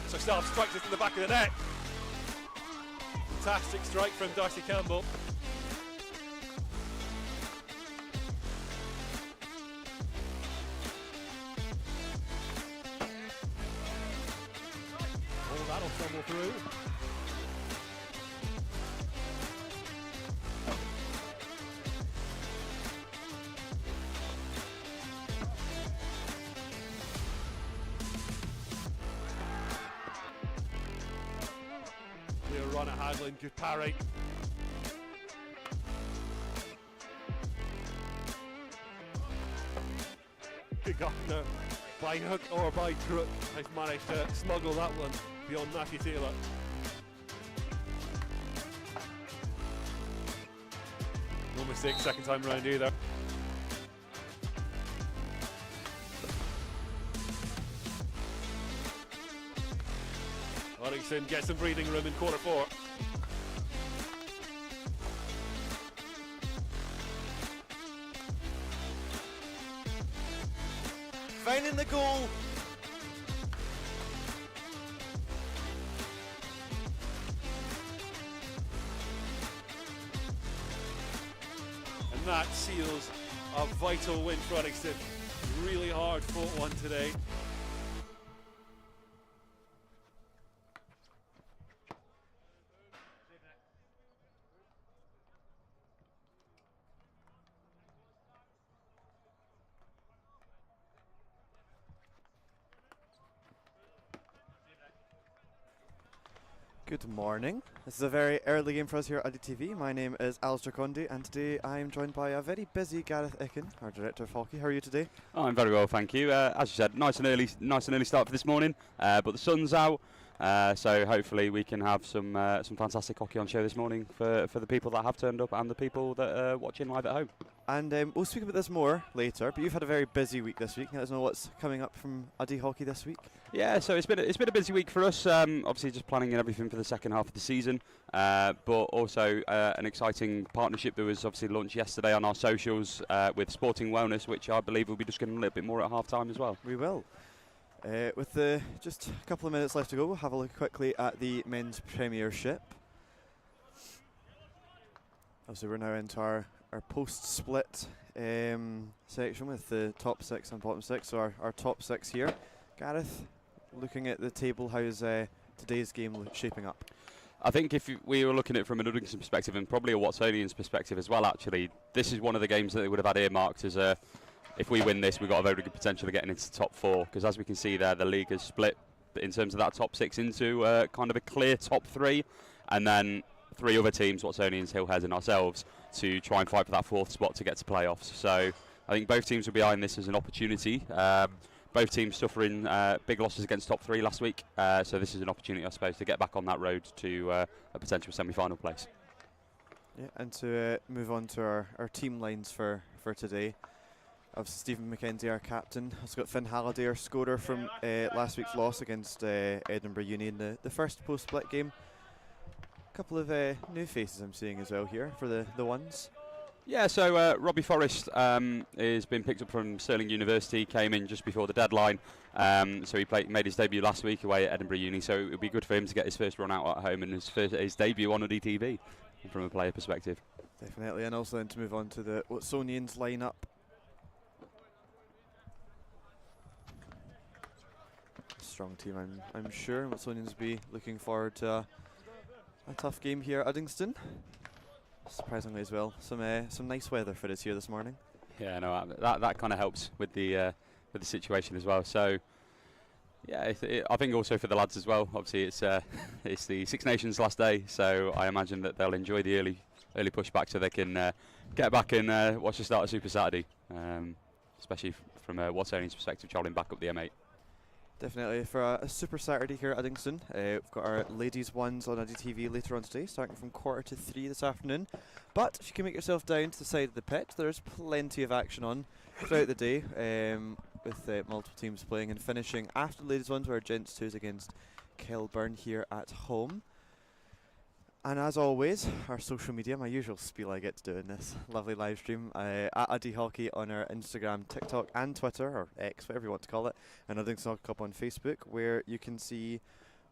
So Staff strikes it in the back of the net. Fantastic strike from Darcy Campbell. Oh, that'll fumble through. Clear run at Hadlin, good parry. Good Gardner, by hook or by crook, has managed to smuggle that one beyond Matthew Taylor. No mistake second time round either. Uddingston gets some breathing room in quarter four. Finding the goal. And that seals a vital win for Uddingston. Really hard fought one today. Good morning. This is a very early game for us here at UDDY TV. My name is Alistair Condy, and today I am joined by a very busy Gareth Icken, our director of hockey. How are you today? Oh, I'm very well, thank you. As you said, nice and early start for this morning. But the sun's out, so hopefully we can have some fantastic hockey on show this morning for the people that have turned up and the people that are watching live at home. And we'll speak about this more later. But you've had a very busy week this week. Let us know what's coming up from UDDY hockey this week. Yeah, so it's been a busy week for us. Obviously, just planning and everything for the second half of the season, but also an exciting partnership that was obviously launched yesterday on our socials with Sporting Wellness, which I believe we'll be discussing a little bit more at half time as well. We will. With just a couple of minutes left to go, we'll have a look quickly at the men's Premiership. Obviously, we're now into our post-split section with the top six and bottom six. So our top six here. Gareth, looking at the table, how's today's game shaping up? I think if we were looking at it from an Uddingston perspective and probably a Watsonians perspective as well, actually, this is one of the games that they would have had earmarked as a, if we win this, we've got a very good potential of getting into the top four, because as we can see there, the league has split in terms of that top six into kind of a clear top three, and then three other teams, Watsonians, Hillhead and ourselves, to try and fight for that fourth spot to get to playoffs. So I think both teams will be eyeing this as an opportunity. Both teams suffering big losses against top three last week, so this is an opportunity, I suppose, to get back on that road to a potential semi-final place. Yeah, and to move on to our team lines for today. Obviously, Stephen McKenzie, our captain, has got Finn Halliday, our scorer from last week's loss against Edinburgh Uni in the first post-split game. A couple of new faces I'm seeing as well here for the ones. Yeah, so Robbie Forrest has been picked up from Stirling University, came in just before the deadline. So he made his debut last week away at Edinburgh Uni, so it would be good for him to get his first run out at home and his debut on UDDY TV from a player perspective. Definitely, and also then to move on to the Watsonians lineup. Strong team, I'm sure. Watsonians will be looking forward to a tough game here at Uddingston. Surprisingly as well, some nice weather for us here this morning. Yeah, no, that kind of helps with the situation as well. So, yeah, I think also for the lads as well. Obviously, it's the Six Nations last day, so I imagine that they'll enjoy the early push back so they can get back and watch the start of Super Saturday, especially from a Watsonians perspective, travelling back up the M8. Definitely for a Super Saturday here at Uddingston. We've got our ladies ones on UDDY TV later on today, starting from 2:45 this afternoon. But if you can make yourself down to the side of the pitch, there's plenty of action on throughout the day, with multiple teams playing and finishing after the ladies ones, where Gents 2 is against Kilburn here at home. And as always, our social media, my usual spiel I get to do in this lovely live stream, at UDDY Hockey on our Instagram, TikTok and Twitter, or X, whatever you want to call it, and Uddingston Hockey Club on Facebook, where you can see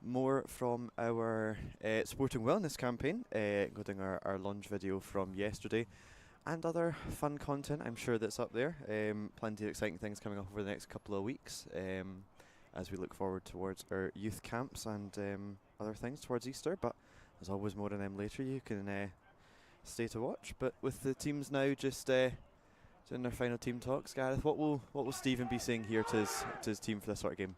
more from our sporting wellness campaign, including our lunch video from yesterday, and other fun content I'm sure that's up there. Plenty of exciting things coming up over the next couple of weeks as we look forward towards our youth camps and other things towards Easter. But there's always more on them later. You can stay to watch. But with the teams now just doing their final team talks, Gareth, what will Stephen be saying here to his team for this sort of game?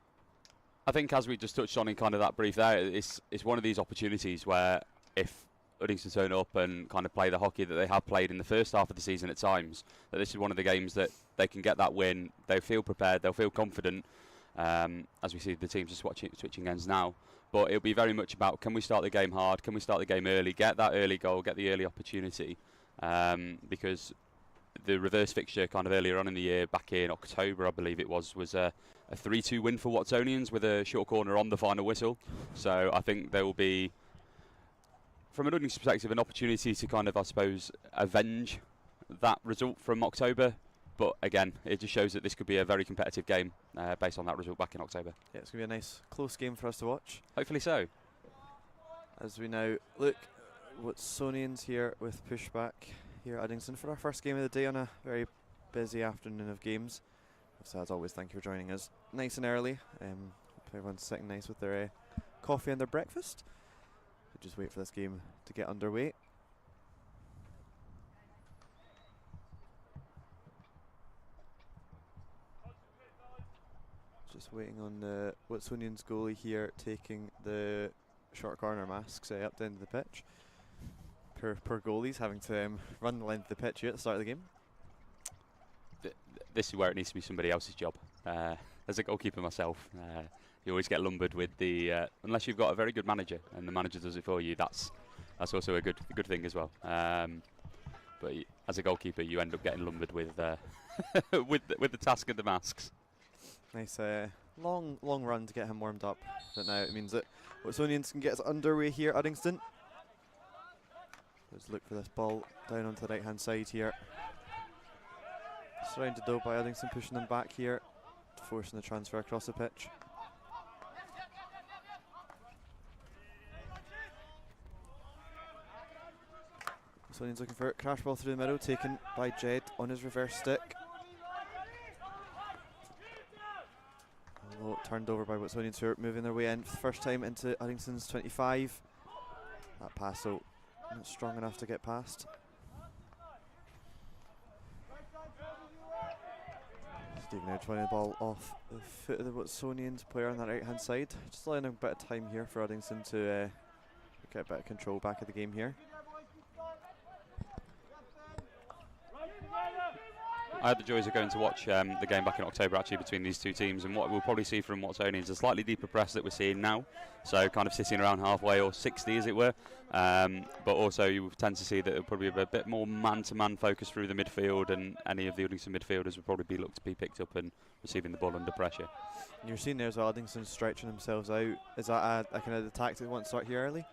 I think, as we just touched on in kind of that brief there, it's one of these opportunities where if Uddingston turn up and kind of play the hockey that they have played in the first half of the season at times, that this is one of the games that they can get that win. They'll feel prepared, they'll feel confident, as we see the teams just switching ends now. But it'll be very much about, can we start the game hard, can we start the game early, get that early goal, get the early opportunity, because the reverse fixture kind of earlier on in the year, back in October I believe it was a 3-2 win for Watsonians with a short corner on the final whistle. So I think there will be, from an Uddingston perspective, an opportunity to kind of, I suppose, avenge that result from October. But again, it just shows that this could be a very competitive game based on that result back in October. Yeah, it's going to be a nice close game for us to watch. Hopefully so. As we now look, Watsonians here with pushback here at Uddingston for our first game of the day on a very busy afternoon of games. So as always, thank you for joining us nice and early. Hope everyone's sitting nice with their coffee and their breakfast. We'll just wait for this game to get underway. Just waiting on the Watsonians goalie here, taking the short corner masks up the end of the pitch. Poor goalies having to run the length of the pitch here at the start of the game. This is where it needs to be somebody else's job. As a goalkeeper myself, you always get lumbered with the unless you've got a very good manager and the manager does it for you. That's also a good thing as well. But as a goalkeeper, you end up getting lumbered with with the task of the masks. Nice long run to get him warmed up, but now it means that Watsonians can get us underway here at Uddingston. Let's look for this ball down onto the right hand side here. Surrounded though by Uddingston, pushing them back here, forcing the transfer across the pitch. Watsonians looking for a crash ball through the middle, taken by Jed on his reverse stick. Although turned over by Watsonians, who are moving their way in for the first time into Uddingston's 25. That pass though not strong enough to get past. Steve now trying the ball off the foot of the Watsonians player on that right hand side. Just allowing a bit of time here for Uddingston to get a bit of control back of the game here. I had the joys of going to watch the game back in October actually between these two teams, and what we'll probably see from Watsonians is a slightly deeper press that we're seeing now, so kind of sitting around halfway or 60 as it were, but also you tend to see that it'll probably be a bit more man-to-man focus through the midfield, and any of the Uddingston midfielders will probably be looked to be picked up and receiving the ball under pressure. You're seeing there as well Uddingston stretching themselves out. Is that a kind of the tactic they want to start here early?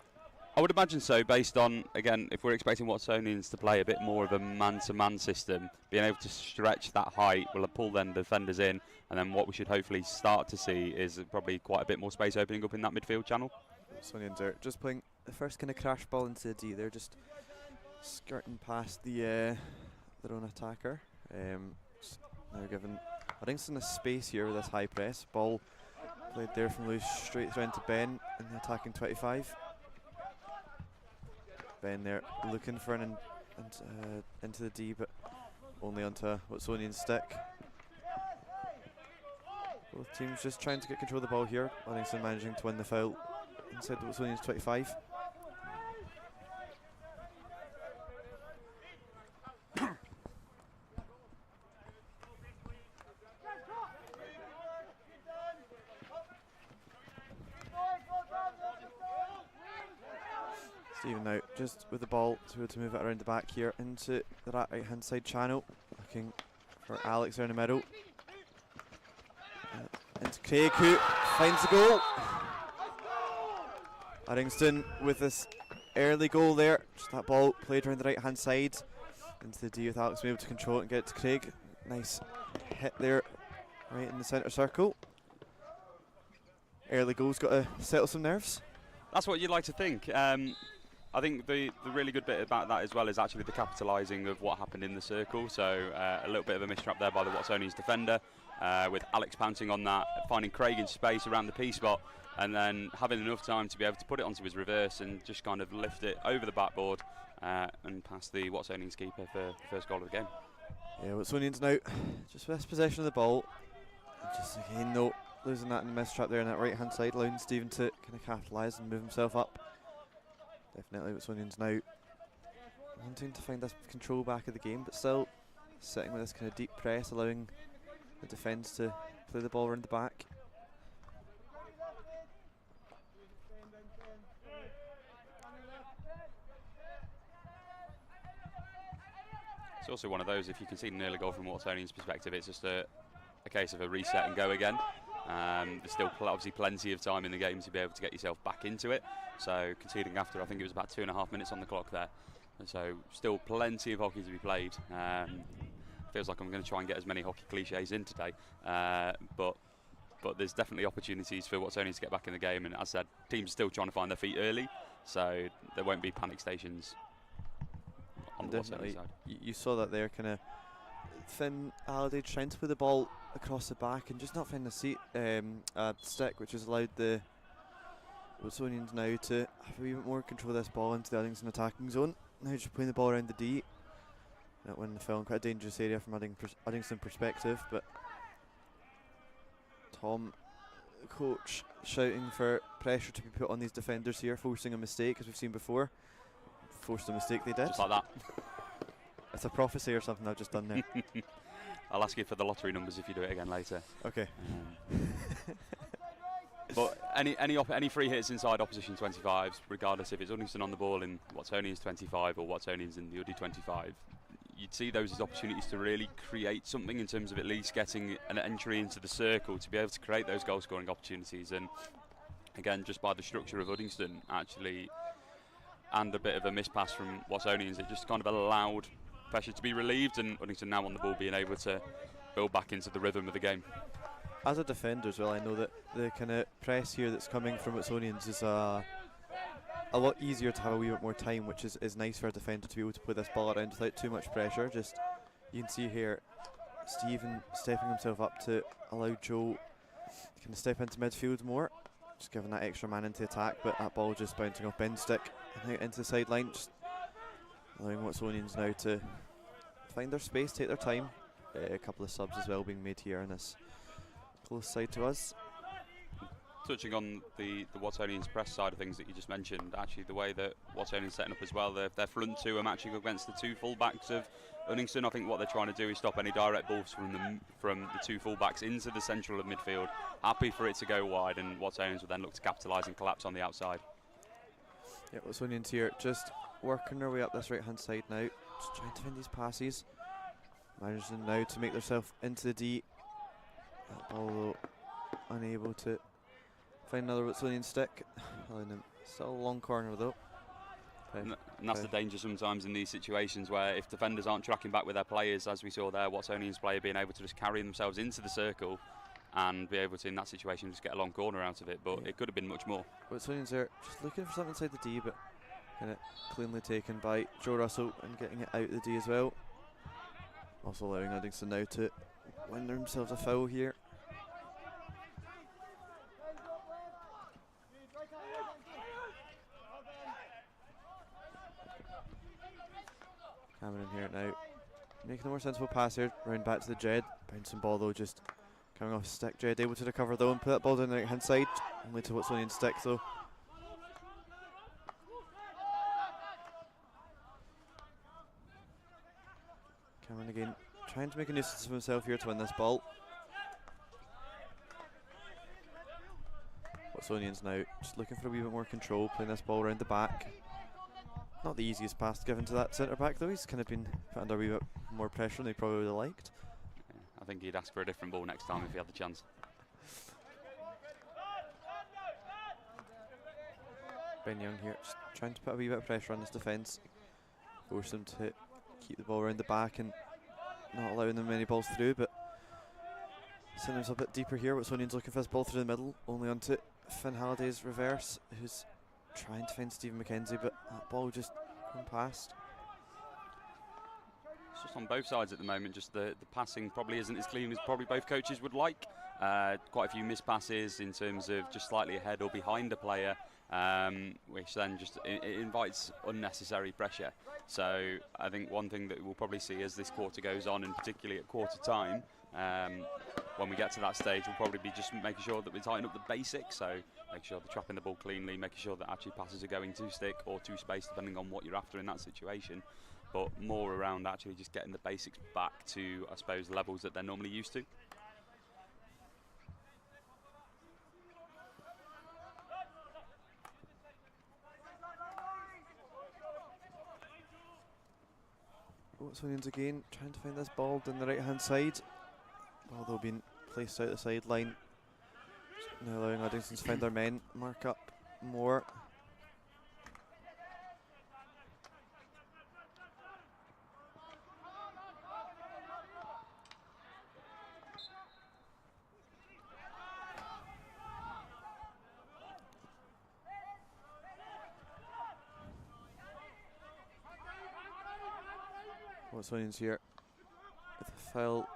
I would imagine so, based on, again, if we're expecting Watsonians to play a bit more of a man-to-man system, being able to stretch that height will pull then defenders in, and then what we should hopefully start to see is probably quite a bit more space opening up in that midfield channel. Watsonians are just playing the first kind of crash ball into the D. They're just skirting past their own attacker. Now giving Uddingston a space here with this high press. Ball played there from loose straight through into Ben in the attacking 25. Ben there looking for an into the D, but only onto Watsonian stick. Both teams just trying to get control of the ball here. Uddingston managing to win the foul inside the Watsonians 25. Stephen now just with the ball to be able to move it around the back here into the right hand side channel, looking for Alex there in the middle. Into Craig, who finds the goal. Uddingston with this early goal there. Just that ball played around the right hand side into the D with Alex being able to control it and get it to Craig. Nice hit there right in the centre circle. early goal's got to settle some nerves. That's what you'd like to think. I think the really good bit about that as well is actually the capitalising of what happened in the circle. So a little bit of a mistrap there by the Watsonians defender, with Alex pouncing on that, finding Craig in space around the P spot, and then having enough time to be able to put it onto his reverse and just kind of lift it over the backboard and past the Watsonians keeper for the first goal of the game. Yeah, Watsonians now just best possession of the ball. Just again, no, losing that in the mistrap there on that right hand side, allowing Stephen to kind of capitalise and move himself up. Definitely Watsonians now wanting to find this control back of the game, but still sitting with this kind of deep press, allowing the defence to play the ball around the back. It's also one of those, if you concede an early goal from Watsonians' perspective, it's just a case of a reset and go again. There's still obviously plenty of time in the game to be able to get yourself back into it. So conceding after, I think it was about 2.5 minutes on the clock there. And so still plenty of hockey to be played. Feels like I'm going to try and get as many hockey cliches in today. But there's definitely opportunities for Watsonians to get back in the game. And as I said, teams are still trying to find their feet early. So there won't be panic stations on the Watsonians side. You saw that there, kind of Finn Halliday trying to put the ball across the back and just not finding a seat stick, which has allowed the Watsonians now to have a wee bit more control of this ball into the Uddingston attacking zone. Now just putting the ball around the D. That one in the film, quite a dangerous area from Uddingston perspective, but Tom, the coach, shouting for pressure to be put on these defenders here, forcing a mistake as we've seen before. Forced a mistake they did. Just like that. It's a prophecy or something I've just done there. I'll ask you for the lottery numbers if you do it again later. Okay. But any free hits inside opposition 25s, regardless if it's Uddingston on the ball in Watsonians 25 or Watsonians in the UDDY 25, you'd see those as opportunities to really create something in terms of at least getting an entry into the circle to be able to create those goal scoring opportunities. And again, just by the structure of Uddingston actually, and a bit of a miss pass from Watsonians, it just kind of allowed pressure to be relieved, and Uddingston now on the ball being able to build back into the rhythm of the game. As a defender as well, I know that the kind of press here that's coming from Watsonians is a lot easier to have a wee bit more time, which is nice for a defender to be able to play this ball around without too much pressure. Just, you can see here Stephen stepping himself up to allow Joe to kind of step into midfield more, just giving that extra man into attack, but that ball just bouncing off Ben's stick and out into the sideline, just allowing Watsonians now to find their space, take their time. A couple of subs as well being made here on this close side to us. Touching on the Watsonians press side of things that you just mentioned, actually the way that Watsonians setting up as well, their front two are matching against the two full-backs of Uddingston. I think what they're trying to do is stop any direct balls from the two full-backs into the central of midfield. Happy for it to go wide, and Watsonians will then look to capitalise and collapse on the outside. Yeah, Watsonians here just working their way up this right-hand side now, just trying to find these passes. Managing now to make themselves into the D. That ball though, unable to find another Watsonian stick. Still a long corner though. And that's the danger sometimes in these situations, where if defenders aren't tracking back with their players, as we saw there, Watsonians player being able to just carry themselves into the circle and be able to, in that situation, just get a long corner out of it. But it could have been much more. Watsonians are just looking for something inside the D, but kind of cleanly taken by Joe Russell and getting it out the D as well. Also allowing Uddingston now to win themselves a foul here. Cameron here now, making a more sensible pass here, round back to the Jed. Bouncing ball though, just coming off stick. Jed able to recover though and put that ball down the right hand side, only to Watsonian stick though. Cameron again, trying to make a nuisance of himself here to win this ball. Watsonians now just looking for a wee bit more control, playing this ball around the back. Not the easiest pass given to that centre back though. He's kind of been put under a wee bit more pressure than he probably would have liked. Yeah, I think he'd ask for a different ball next time if he had the chance. Ben Young here, just trying to put a wee bit of pressure on this defence. Force them to keep the ball around the back and not allowing them many balls through, but sending us a bit deeper here. Watsonians looking for this ball through the middle, only onto Finn Halliday's reverse, who's trying to find Stephen McKenzie, but that ball just going past. It's just on both sides at the moment, just the passing probably isn't as clean as probably both coaches would like. Quite a few missed passes in terms of just slightly ahead or behind a player, which then just it invites unnecessary pressure. So I think one thing that we'll probably see as this quarter goes on, and particularly at quarter time, when we get to that stage, we'll probably be just making sure that we tighten up the basics. So make sure they're trapping the ball cleanly, making sure that actually passes are going to stick or to space, depending on what you're after in that situation. But more around actually just getting the basics back to, I suppose, levels that they're normally used to. Watsonians again trying to find this ball down the right hand side. Ball though being placed out the sideline. Now allowing Uddingston to find their men, mark up more. Watsonians here with a foul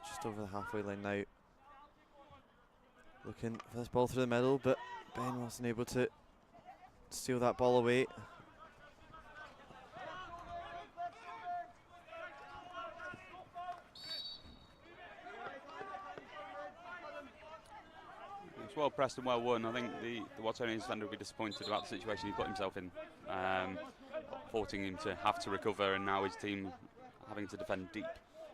just over the halfway line now. Looking for this ball through the middle, but Ben wasn't able to steal that ball away. It's well pressed and well won. I think the Watsonians defender will be disappointed about the situation he put himself in, forcing him to have to recover, and now his team having to defend deep.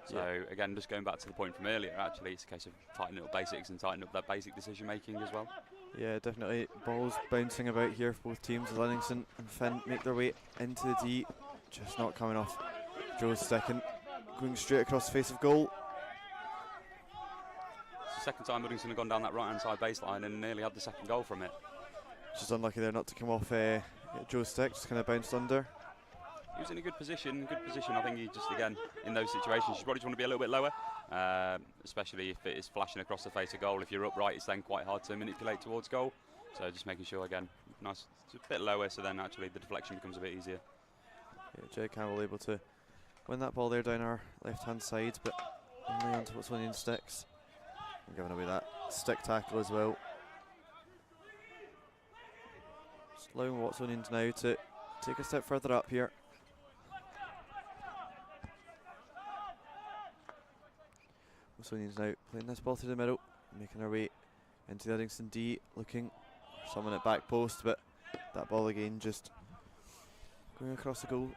So again, just going back to the point from earlier, actually it's a case of tightening up basics and tightening up that basic decision making as well. Yeah, definitely. Balls bouncing about here for both teams. Uddingston and Finn make their way into the D, just not coming off Joe's second, going straight across the face of goal. It's the second time Uddingston have gone down that right hand side baseline and nearly had the second goal from it. Just unlucky there not to come off Joe's stick, just kind of bounced under. He was in a good position. I think he just, again, in those situations, you probably just want to be a little bit lower, especially if it is flashing across the face of goal. If you're upright, it's then quite hard to manipulate towards goal. So just making sure, again, nice, it's a bit lower, so then actually the deflection becomes a bit easier. Yeah, Jay Campbell able to win that ball there down our left-hand side, but only onto Watsonian sticks. And giving away that stick tackle as well. Just allowing Watsonians now to take a step further up here. Watsonians now playing this ball through the middle, making our way into the Uddingston D, looking for someone at back post, but that ball again just going across the goal.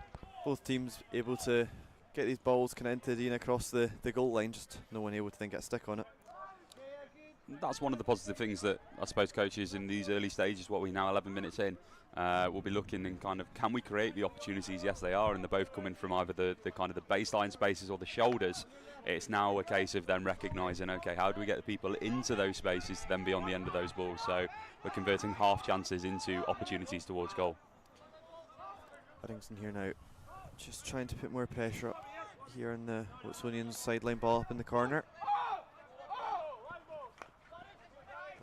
Both teams able to get these balls kind of into the D and across the goal line, just no one able to then get a stick on it. That's one of the positive things that I suppose coaches in these early stages, what we now 11 minutes in, will be looking and kind of, can we create the opportunities? Yes, they are, and they're both coming from either the kind of the baseline spaces or the shoulders. It's now a case of them recognising, okay, how do we get the people into those spaces to then be on the end of those balls? So we're converting half chances into opportunities towards goal. Uddingston here now, just trying to put more pressure up here on the Watsonians sideline ball up in the corner.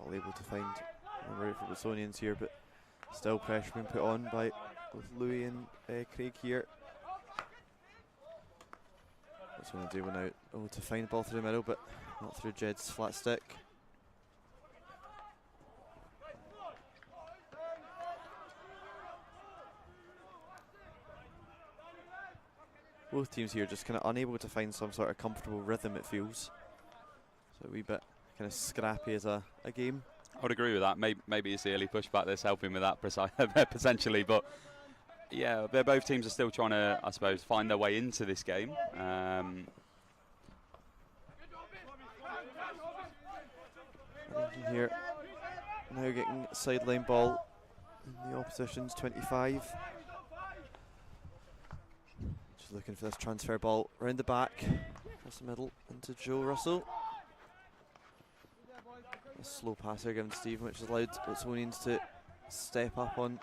All able to find a route for Watsonians here, but still pressure being put on by both Louis and Craig here. Watsonians able now to find the ball through the middle, but not through Jed's flat stick. Both teams here just kind of unable to find some sort of comfortable rhythm, it feels. So a wee bit kind of scrappy as a game. I would agree with that. Maybe it's the early pushback that's helping with that potentially, but yeah, both teams are still trying to, I suppose, find their way into this game. Here, now getting sideline ball in the opposition's 25. Just looking for this transfer ball round the back, across the middle into Joe Russell. A slow pass here given to Stephen, which has allowed Watsonians to step up on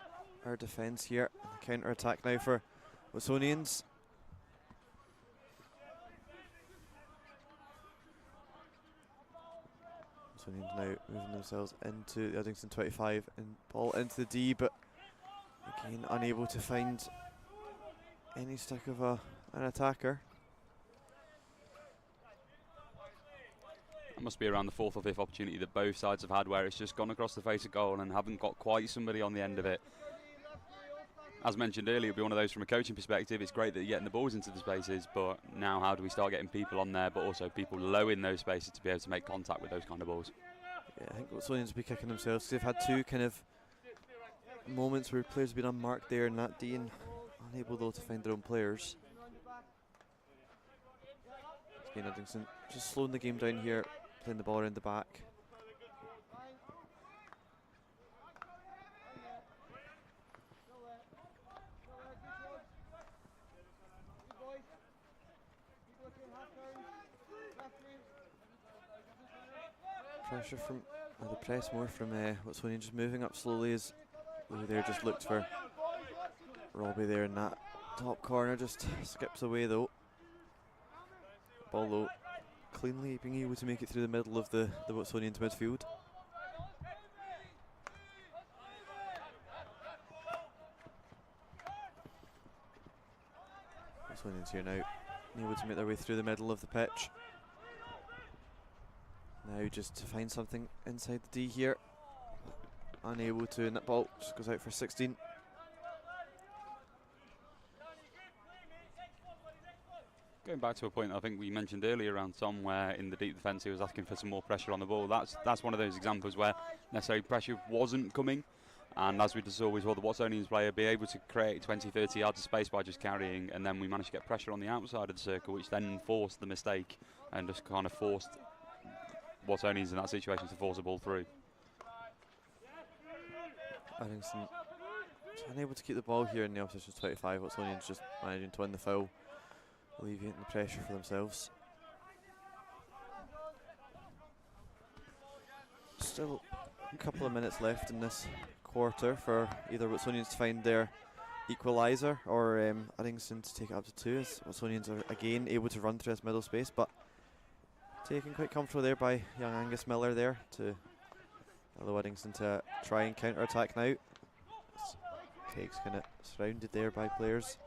our defence here. The counter attack now for Watsonians. Watsonians now moving themselves into the Uddingston 25 and ball into the D, but again unable to find any stick of an attacker. It must be around the 4th or 5th opportunity that both sides have had where it's just gone across the face of goal and haven't got quite somebody on the end of it. As mentioned earlier, it'll be one of those from a coaching perspective. It's great that you're getting the balls into the spaces, but now how do we start getting people on there, but also people low in those spaces to be able to make contact with those kind of balls? Yeah, I think Watsonians will be kicking themselves. They've had two kind of moments where players have been unmarked there, and that Dean unable though to find their own players. Again, Uddingston just slowing the game down here, playing the ball around the back. Pressure from the press more from Watsonian, just moving up slowly as Lou there just looked for Robbie there in that top corner, just skips away though. Ball low, cleanly being able to make it through the middle of the Watsonians midfield. Watsonians here now, able to make their way through the middle of the pitch. Now just to find something inside the D here. Unable to, and that ball just goes out for 16. Going back to a point I think we mentioned earlier around Tom, where in the deep defence he was asking for some more pressure on the ball. That's one of those examples where necessarily pressure wasn't coming, and as we just saw, we saw the Watsonians player be able to create 20-30 yards of space by just carrying, and then we managed to get pressure on the outside of the circle, which then forced the mistake and just kind of forced Watsonians in that situation to force a ball through. Uddingston unable to keep the ball here in the opposition's 25. Watsonians just managing to win the foul, alleviating the pressure for themselves. Still a couple of minutes left in this quarter for either Watsonians to find their equaliser or Uddingston to take it up to 2, as Watsonians are again able to run through this middle space, but taken quite comfortable there by young Angus Miller there to allow Uddingston to try and counter-attack now. Craig's kind of surrounded there by players.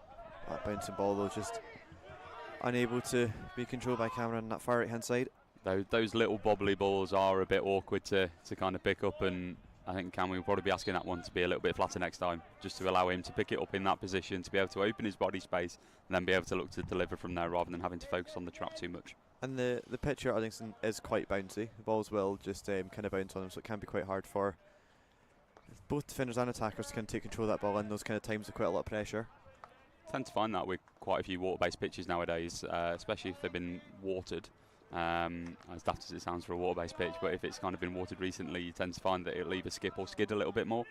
That bouncing ball though just unable to be controlled by Cameron on that far right hand side. Those little bobbly balls are a bit awkward to kind of pick up, and I think Cameron will probably be asking that one to be a little bit flatter next time, just to allow him to pick it up in that position, to be able to open his body space and then be able to look to deliver from there rather than having to focus on the trap too much. And the pitch here at Uddingston is quite bouncy. The balls will just kind of bounce on them, so it can be quite hard for both defenders and attackers to kind of take control of that ball in those kind of times with quite a lot of pressure. Tend to find that with quite a few water-based pitches nowadays, especially if they've been watered. As daft as it sounds for a water-based pitch, but if it's kind of been watered recently, you tend to find that it'll either skip or skid a little bit more,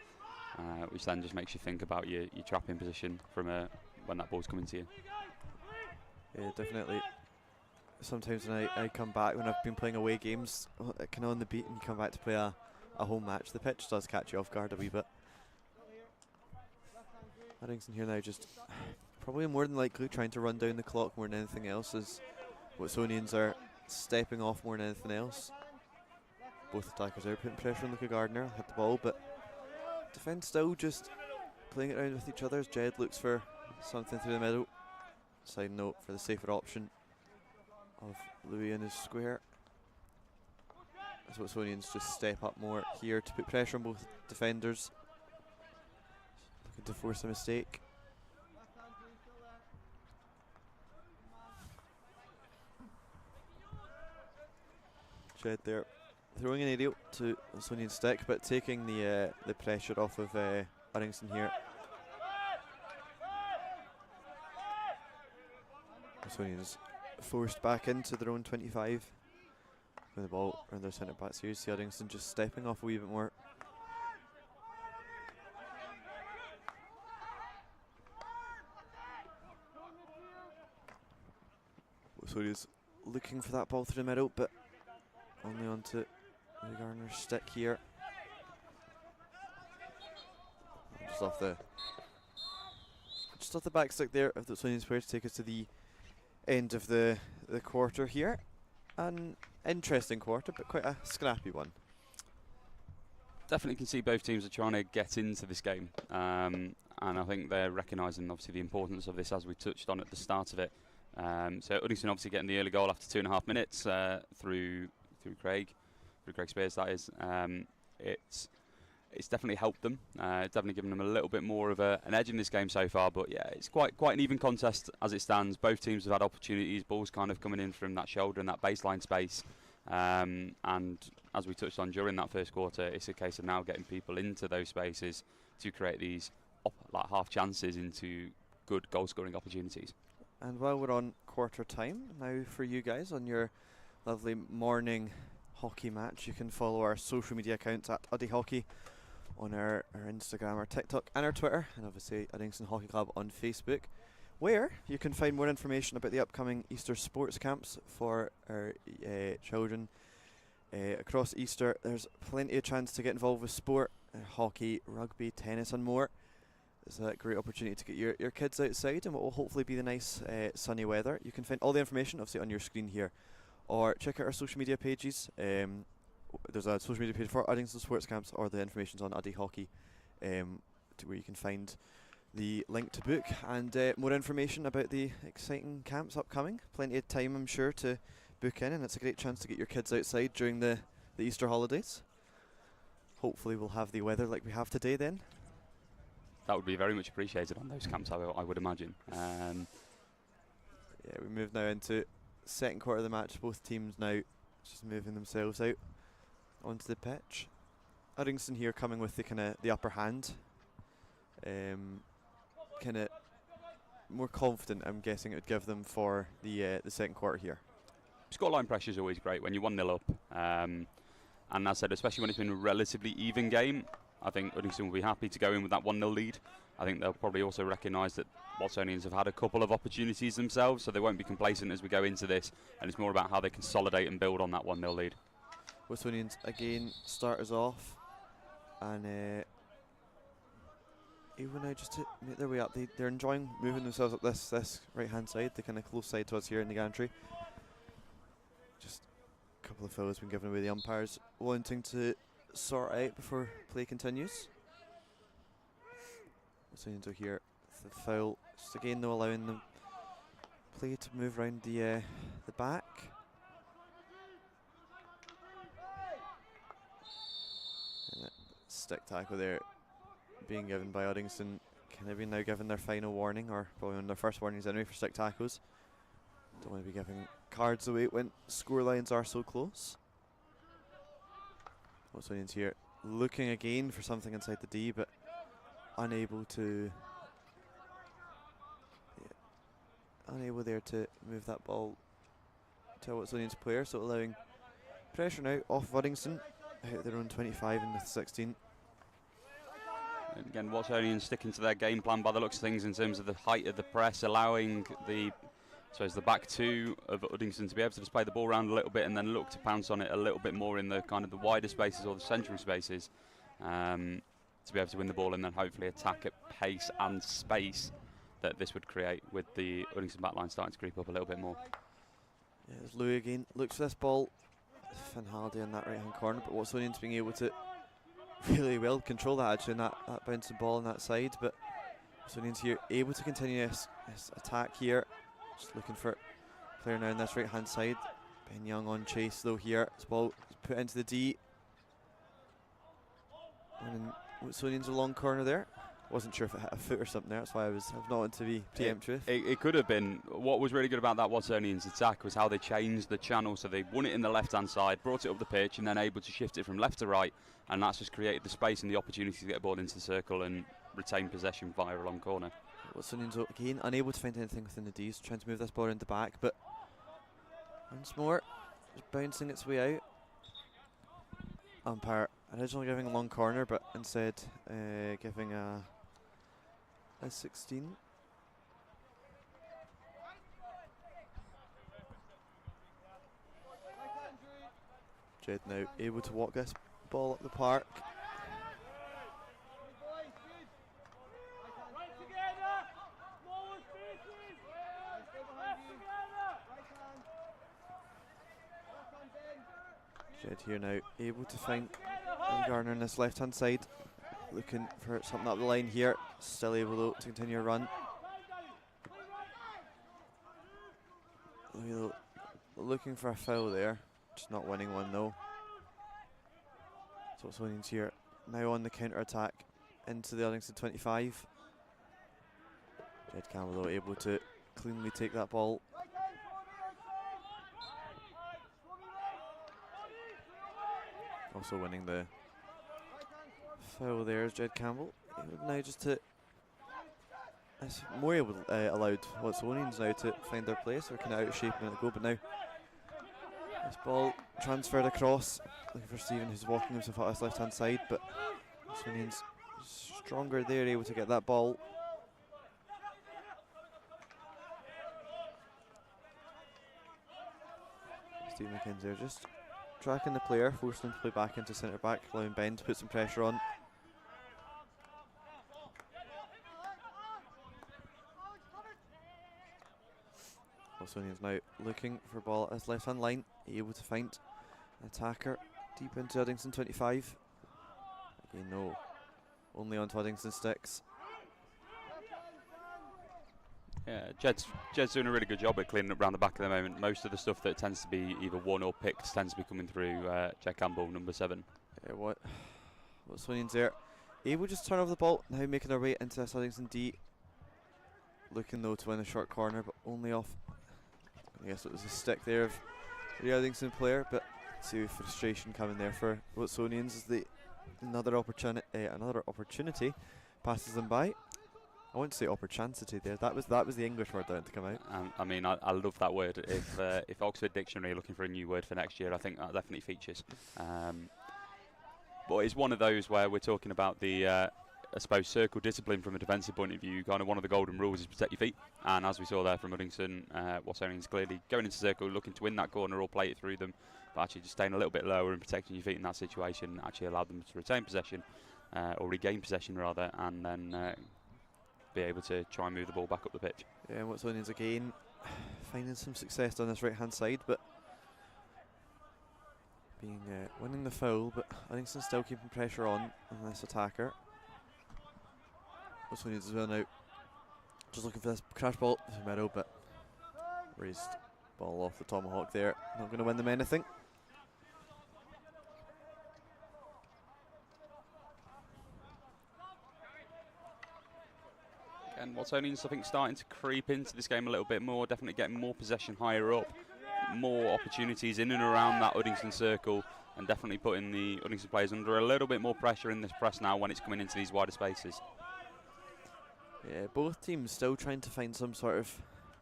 which then just makes you think about your trapping position from when that ball's coming to you. Yeah, definitely. Sometimes when I come back, when I've been playing away games, kind of on the beat, and you come back to play a home match, the pitch does catch you off guard a wee bit. Uddingston here now just probably more than likely trying to run down the clock more than anything else, as Watsonians are stepping off more than anything else. Both attackers are putting pressure on Luca Gardner, had the ball, but defence still just playing it around with each other as Jed looks for something through the middle. Side note for the safer option of Louis in his square. As Watsonians just step up more here to put pressure on both defenders. Looking to force a mistake. Jed there throwing an aerial to Watsonian stick, but taking the pressure off of Uddingston here. Watsonians forced back into their own 25 with the ball around their centre back. So you see Uddingston just stepping off a wee bit more. Watsonians looking for that ball through the middle, but only onto the Garner's stick here. Just off the back stick there of the Watsonians player to take us to the end of the quarter here. an interesting quarter, but quite a scrappy one. Definitely can see both teams are trying to get into this game, and I think they're recognising obviously the importance of this, as we touched on at the start of it. So Uddingston obviously getting the early goal after 2.5 minutes through Craig Spears, that is. It's definitely helped them. It's definitely given them a little bit more of an edge in this game so far. But yeah, it's quite an even contest as it stands. Both teams have had opportunities, balls kind of coming in from that shoulder and that baseline space. And as we touched on during that first quarter, it's a case of now getting people into those spaces to create these like half chances into good goal scoring opportunities. And while we're on quarter time, now for you guys on your lovely morning hockey match, you can follow our social media accounts at Uddy Hockey on our Instagram, our TikTok and our Twitter, and obviously Uddingston Hockey Club on Facebook, where you can find more information about the upcoming Easter sports camps for our children across Easter. There's plenty of chance to get involved with sport, hockey, rugby, tennis and more. It's a great opportunity to get your kids outside and what will hopefully be the nice sunny weather. You can find all the information obviously on your screen here, or check out our social media pages. There's a social media page for Uddingston Sports Camps, or the information's on Uddy Hockey, where you can find the link to book and more information about the exciting camps upcoming. Plenty of time, I'm sure, to book in, and it's a great chance to get your kids outside during the Easter holidays. Hopefully we'll have the weather like we have today then. That would be very much appreciated on those camps, I would imagine. Yeah, we move now into second quarter of the match. Both teams now just moving themselves out onto the pitch. Uddingston here coming with the upper hand. Kind of more confident, I'm guessing it would give them for the second quarter here. Scoreline pressure is always great when you're 1-0 up. And as I said, especially when it's been a relatively even game, I think Uddingston will be happy to go in with that 1-0 lead. I think they'll probably also recognise that Watsonians have had a couple of opportunities themselves, so they won't be complacent as we go into this, and it's more about how they consolidate and build on that 1-0 lead. Watsonians again start us off, and even now just to make their way up, they're enjoying moving themselves up this right hand side, the kind of close side to us here in the gantry. Just a couple of fouls been given away, the umpires wanting to sort out before play continues. Watsonians are here with the foul, just again though allowing the play to move around the back. And stick tackle there being given by Uddingston, kind of been now given their final warning, or probably on their first warnings anyway for stick tackles. Don't want to be giving cards away when score lines are so close. Watsonians here looking again for something inside the D, but unable there to move that ball to a Watsonians player, so allowing pressure now off Uddingston out their own 25 in the 16. And again, Watsonians sticking to their game plan by the looks of things in terms of the height of the press, allowing the back two of Uddingston to be able to just play the ball around a little bit and then look to pounce on it a little bit more in the kind of the wider spaces or the central spaces, to be able to win the ball and then hopefully attack at pace and space that this would create, with the Uddingston backline starting to creep up a little bit more. Yeah, there's Louis again, looks for this ball. Finn Halliday in that right hand corner, but Watsonians being able to really well control that actually, in that bouncing ball on that side. But Watsonians here able to continue this attack here. Just looking for a player now on this right hand side. Ben Young on chase though here. This ball is put into the D. And Watsonians a long corner there. Wasn't sure if it hit a foot or something there, that's why I've not wanted to be preemptive. It could have been. What was really good about that Watsonians attack was how they changed the channel, so they won it in the left hand side, brought it up the pitch and then able to shift it from left to right, and that's just created the space and the opportunity to get a ball into the circle and retain possession via a long corner. Watsonians again unable to find anything within the D's, trying to move this ball around the back, but once more just bouncing its way out. Umpire originally giving a long corner, but instead giving a 16. Jed now able to walk this ball up the park. Jed here now, able to find Garner on this left hand side. Looking for something up the line here. Still able though to continue a run. Looking for a foul there. Just not winning one though. So Watsonians here now on the counter attack into the Uddingston 25. Jed Campbell though able to cleanly take that ball. Also winning the foul there is Jed Campbell. Now just to it's more able allowed Watsonians now to find their place. They're kind of out of shape and go, but now this ball transferred across. Looking for Stephen, who's walking himself out his left hand side, but Watsonians stronger there, able to get that ball. Stephen McKenzie there just tracking the player, forcing him to play back into centre back, allowing Ben to put some pressure on. Watsonians now looking for ball at his left hand line, able to find an attacker deep into Uddingston 25. Again, no, only onto Uddingston sticks. Yeah, Jed's doing a really good job at cleaning up around the back at the moment. Most of the stuff that tends to be either won or picked tends to be coming through Jed Campbell, number 7. Yeah, Watsonians there, able just to turn over the ball, now making their way into this Uddingston D. Looking though to win a short corner, but only off. I guess it was a stick there of the Uddingston player, but see frustration coming there for Watsonians as another opportunity passes them by. I want to say opportunity there. That was the English word that had to come out. I mean, I love that word. If Oxford Dictionary are looking for a new word for next year, I think that definitely features. But it's one of those where we're talking about the, I suppose, circle discipline from a defensive point of view. Kind of one of the golden rules is protect your feet. And as we saw there from Uddingston, Watsonians clearly going into circle, looking to win that corner or play it through them, but actually just staying a little bit lower and protecting your feet in that situation actually allowed them to retain possession, or regain possession rather, and then be able to try and move the ball back up the pitch. Yeah, Watsonians again finding some success on this right hand side, but winning the foul, but Uddingston still keeping pressure on this attacker. Watsonians as well now, just looking for this crash ball to the middle, but raised ball off the tomahawk there, not going to win them anything. And Watsonians, I think, starting to creep into this game a little bit more, definitely getting more possession higher up, more opportunities in and around that Uddingston circle, and definitely putting the Uddingston players under a little bit more pressure in this press now when it's coming into these wider spaces. Yeah, both teams still trying to find some sort of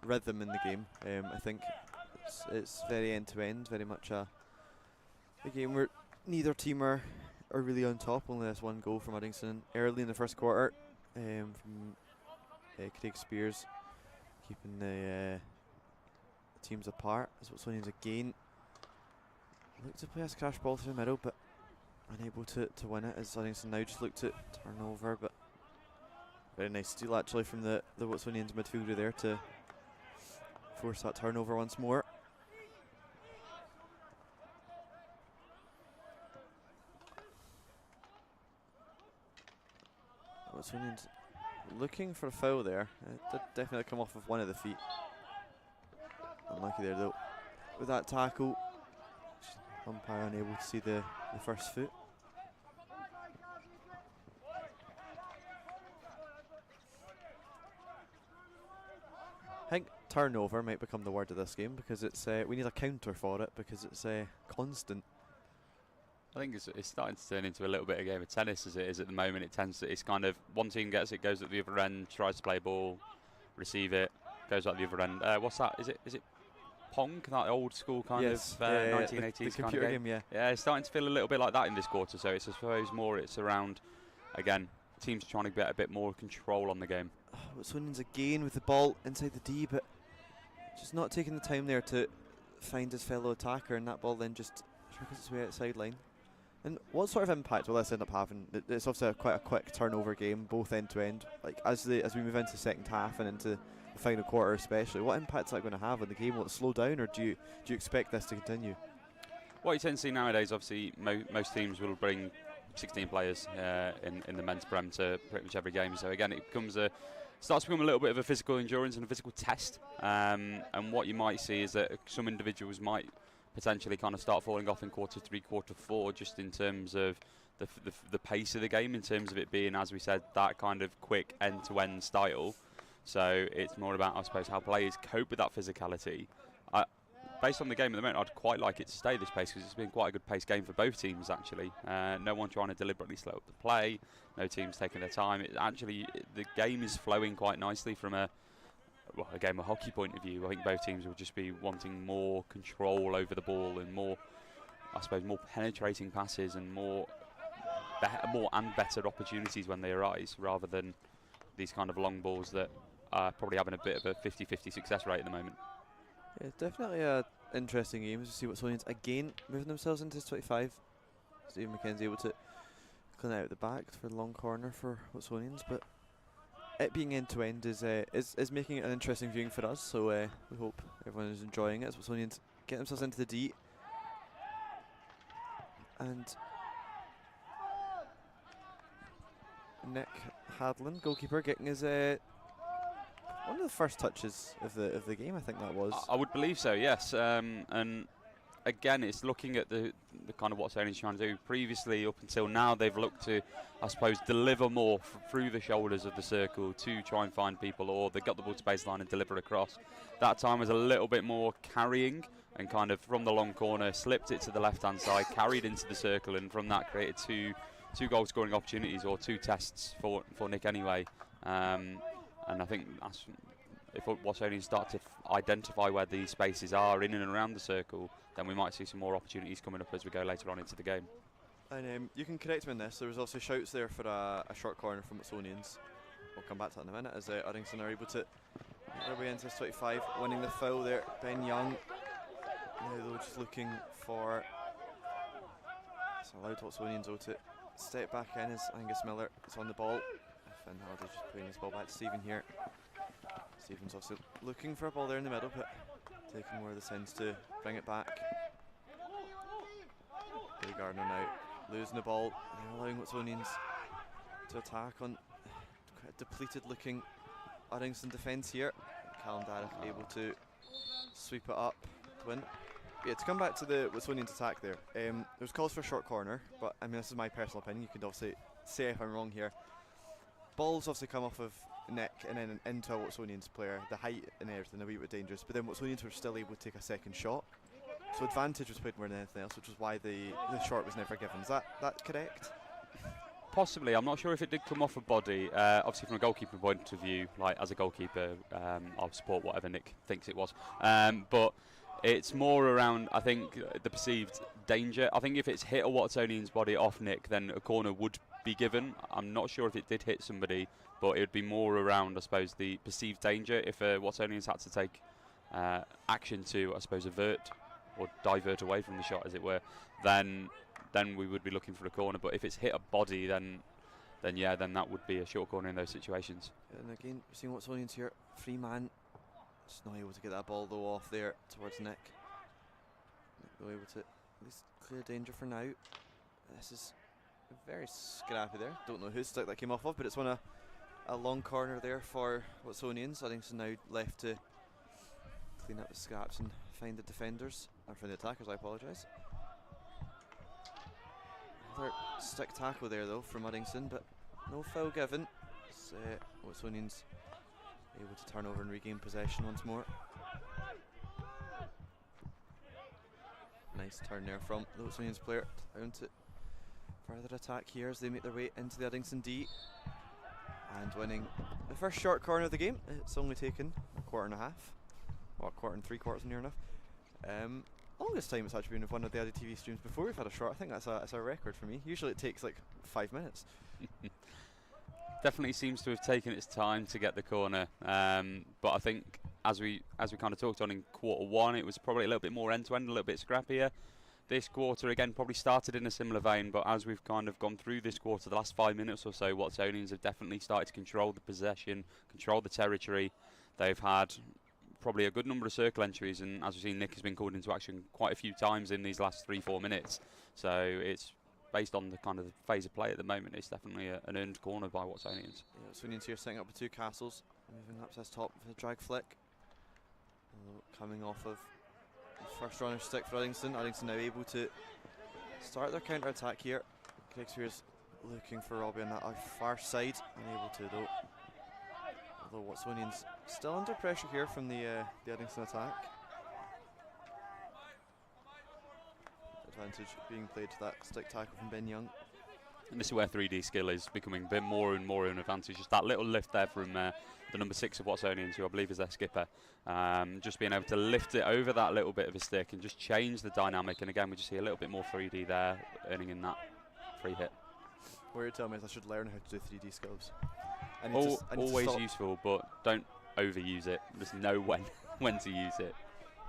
rhythm in the game. I think it's very end to end, very much a game where neither team are really on top. Only this one goal from Uddingston early in the first quarter from Craig Spears, keeping the teams apart. As Watsonians again look to play a crash ball through the middle, but unable to win it. As Uddingston now just look to turn over, but very nice steal actually from the Watsonians midfielder there to force that turnover once more. Watsonians looking for a foul there. It did definitely come off of one of the feet. Unlucky there though with that tackle. Umpire unable to see the first foot. I think turnover might become the word of this game because it's we need a counter for it because it's constant. I think it's starting to turn into a little bit of a game of tennis as it is at the moment. It's kind of one team gets it, goes at the other end, tries to play ball, receive it, goes at the other end. What's that? Is it Pong? That old school kind of 1980s the kind of game? Yeah. Yeah, it's starting to feel a little bit like that in this quarter. So it's, I suppose, it's around, again, teams trying to get a bit more control on the game. Watsonians again with the ball inside the D, but just not taking the time there to find his fellow attacker, and that ball then just trickles its way outside line. And what sort of impact will this end up having? It's obviously quite a quick turnover game, both end to end. Like as we move into the second half and into the final quarter, especially, what impact is that going to have on the game? Will it slow down, or do you expect this to continue? what you tend to see nowadays, obviously, most teams will bring 16 players in the men's prem to pretty much every game. So again, it starts to become a little bit of a physical endurance and a physical test. And what you might see is that some individuals might potentially kind of start falling off in quarter 3, quarter 4, just in terms of the pace of the game, in terms of it being, as we said, that kind of quick end-to-end style. So it's more about, I suppose, how players cope with that physicality. Based on the game at the moment, I'd quite like it to stay this pace, because it's been quite a good pace game for both teams, actually. No one trying to deliberately slow up the play, no teams taking their time. The game is flowing quite nicely from a game of hockey point of view. I think both teams will just be wanting more control over the ball and more, I suppose, more penetrating passes and more and better opportunities when they arise, rather than these kind of long balls that are probably having a bit of a 50-50 success rate at the moment. Yeah, definitely an interesting game to see Watsonians again moving themselves into 25. Stephen McKenzie able to clean out the back for the long corner for Watsonians, but it being end to end is making it an interesting viewing for us. So we hope everyone is enjoying it as Watsonians get themselves into the D. And Nick Hadlin, goalkeeper, getting his one of the first touches of the game, I think that was. I would believe so, yes. And again, it's looking at the kind of what Watsonians trying to do. Previously, up until now, they've looked to, I suppose, deliver more through the shoulders of the circle to try and find people, or they got the ball to baseline and deliver across. That time was a little bit more carrying, and kind of from the long corner, slipped it to the left-hand side, carried into the circle, and from that created two goal-scoring opportunities, or 2 tests for Nick anyway. And I think if Watsonians start to identify where these spaces are in and around the circle, then we might see some more opportunities coming up as we go later on into the game. And you can correct me on this, there was also shouts there for a short corner from Watsonians. We'll come back to that in a minute, as Uddingston are able to get their way into 25, winning the foul there. Ben Young, now though just looking for, it's allowed Watsonians though to step back in as Angus Miller is on the ball. Finn Halliday just playing his ball back to Stephen here. Stephen's also looking for a ball there in the middle, but taking more of the sins to bring it back. Billy Gardner now losing the ball, and allowing Watsonians to attack on quite a depleted looking Uddingston defence here. Callum Darragh able to sweep it up to win. Yeah, to come back to the Watsonians attack there, there's calls for a short corner, but I mean, this is my personal opinion, you could obviously say if I'm wrong here. Balls obviously come off of Nick and then into a Watsonians player, the height and everything a wee bit dangerous, but then Watsonians were still able to take a second shot. So advantage was played more than anything else, which is why the short was never given. Is that correct? Possibly. I'm not sure if it did come off a body. Obviously, from a goalkeeper point of view, like as a goalkeeper, I'll support whatever Nick thinks it was. But it's more around, I think, the perceived danger. I think if it's hit a Watsonian's body off Nick, then a corner would be given. I'm not sure if it did hit somebody, but it would be more around, I suppose, the perceived danger. If Watsonians had to take action to, I suppose, avert or divert away from the shot, as it were, then we would be looking for a corner. But if it's hit a body, then that would be a short corner in those situations. And again, we're seeing Watsonians here, free man, just not able to get that ball though off there towards Nick. Nick able to at least clear danger for now. This is very scrappy there. Don't know whose stick that came off of, but it's a long corner there for Watsonians. Uddingston now left to clean up the scraps and find the defenders, or find the attackers, I apologise. Another stick tackle there though from Uddingston, but no foul given. It's Watsonians able to turn over and regain possession once more. Nice turn there from the Watsonians player down to further attack here as they make their way into the Uddingston D, and winning the first short corner of the game. It's only taken a quarter and a half, or a quarter and 3/4 near enough. Longest time it's actually been with one of the UDDY TV streams before we've had a short. I think that's a record for me. Usually it takes like 5 minutes. Definitely seems to have taken its time to get the corner, but I think as we kind of talked on in quarter 1, it was probably a little bit more end-to-end, a little bit scrappier. This quarter again probably started in a similar vein, but as we've kind of gone through this quarter, the last 5 minutes or so, Watsonians have definitely started to control the possession, control the territory. They've had probably a good number of circle entries, and as we've seen, Nick has been called into action quite a few times in these last 3-4 minutes. So it's based on the kind of phase of play at the moment. It's definitely an earned corner by Watsonians. Yeah, Watsonians here setting up with 2 castles, moving up to this top with a drag flick. Coming off of the first runner stick for Uddingston. Uddingston now able to start their counter attack here. Shakespeare's looking for Robbie on that far side, unable to though. Although Watsonians still under pressure here from the Uddingston attack. Advantage being played to that stick tackle from Ben Young. And this is where 3D skill is becoming a bit more and more an advantage. Just that little lift there from the number 6 of Watsonians, who I believe is their skipper. Just being able to lift it over that little bit of a stick and just change the dynamic. And again, we just see a little bit more 3D there, earning in that free hit. What you're telling me is I should learn how to do 3D skills. I need Always to useful, but don't overuse it. Just know when to use it.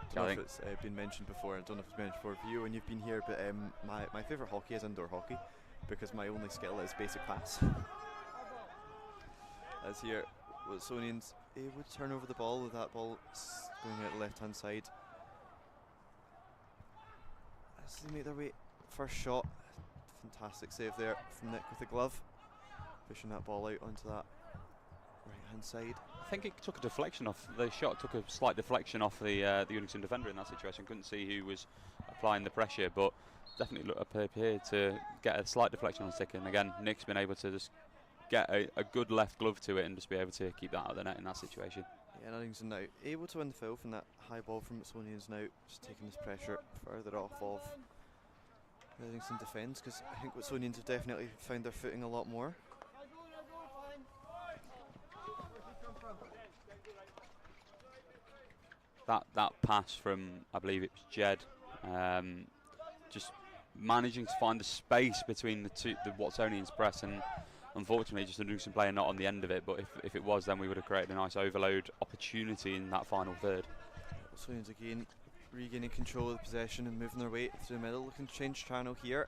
I don't know if it's been mentioned before. I don't know if it's mentioned before for you when you've been here, but my favourite hockey is indoor hockey, because my only skill is basic pass. As here, Watsonians able to turn over the ball with that ball going out the left hand side. As they make their way, first shot, fantastic save there from Nick with the glove, pushing that ball out onto that right hand side. I think it took a deflection off the shot. Took a slight deflection off the Uddingston defender in that situation. Couldn't see who was applying the pressure, but definitely appeared to get a slight deflection on the stick. And again, Nick's been able to just get a good left glove to it and just be able to keep that out of the net in that situation. Yeah, and Uddingston now able to win the foul from that high ball from Watsonians now, just taking this pressure further off of the Uddingston defence, because I think Watsonians have definitely found their footing a lot more. That pass from, I believe it was Jed, just managing to find the space between the Watsonians press, and unfortunately just a Uddingston player not on the end of it, but if it was, then we would have created a nice overload opportunity in that final third. Watsonians again regaining control of the possession and moving their way through the middle, looking to change channel here,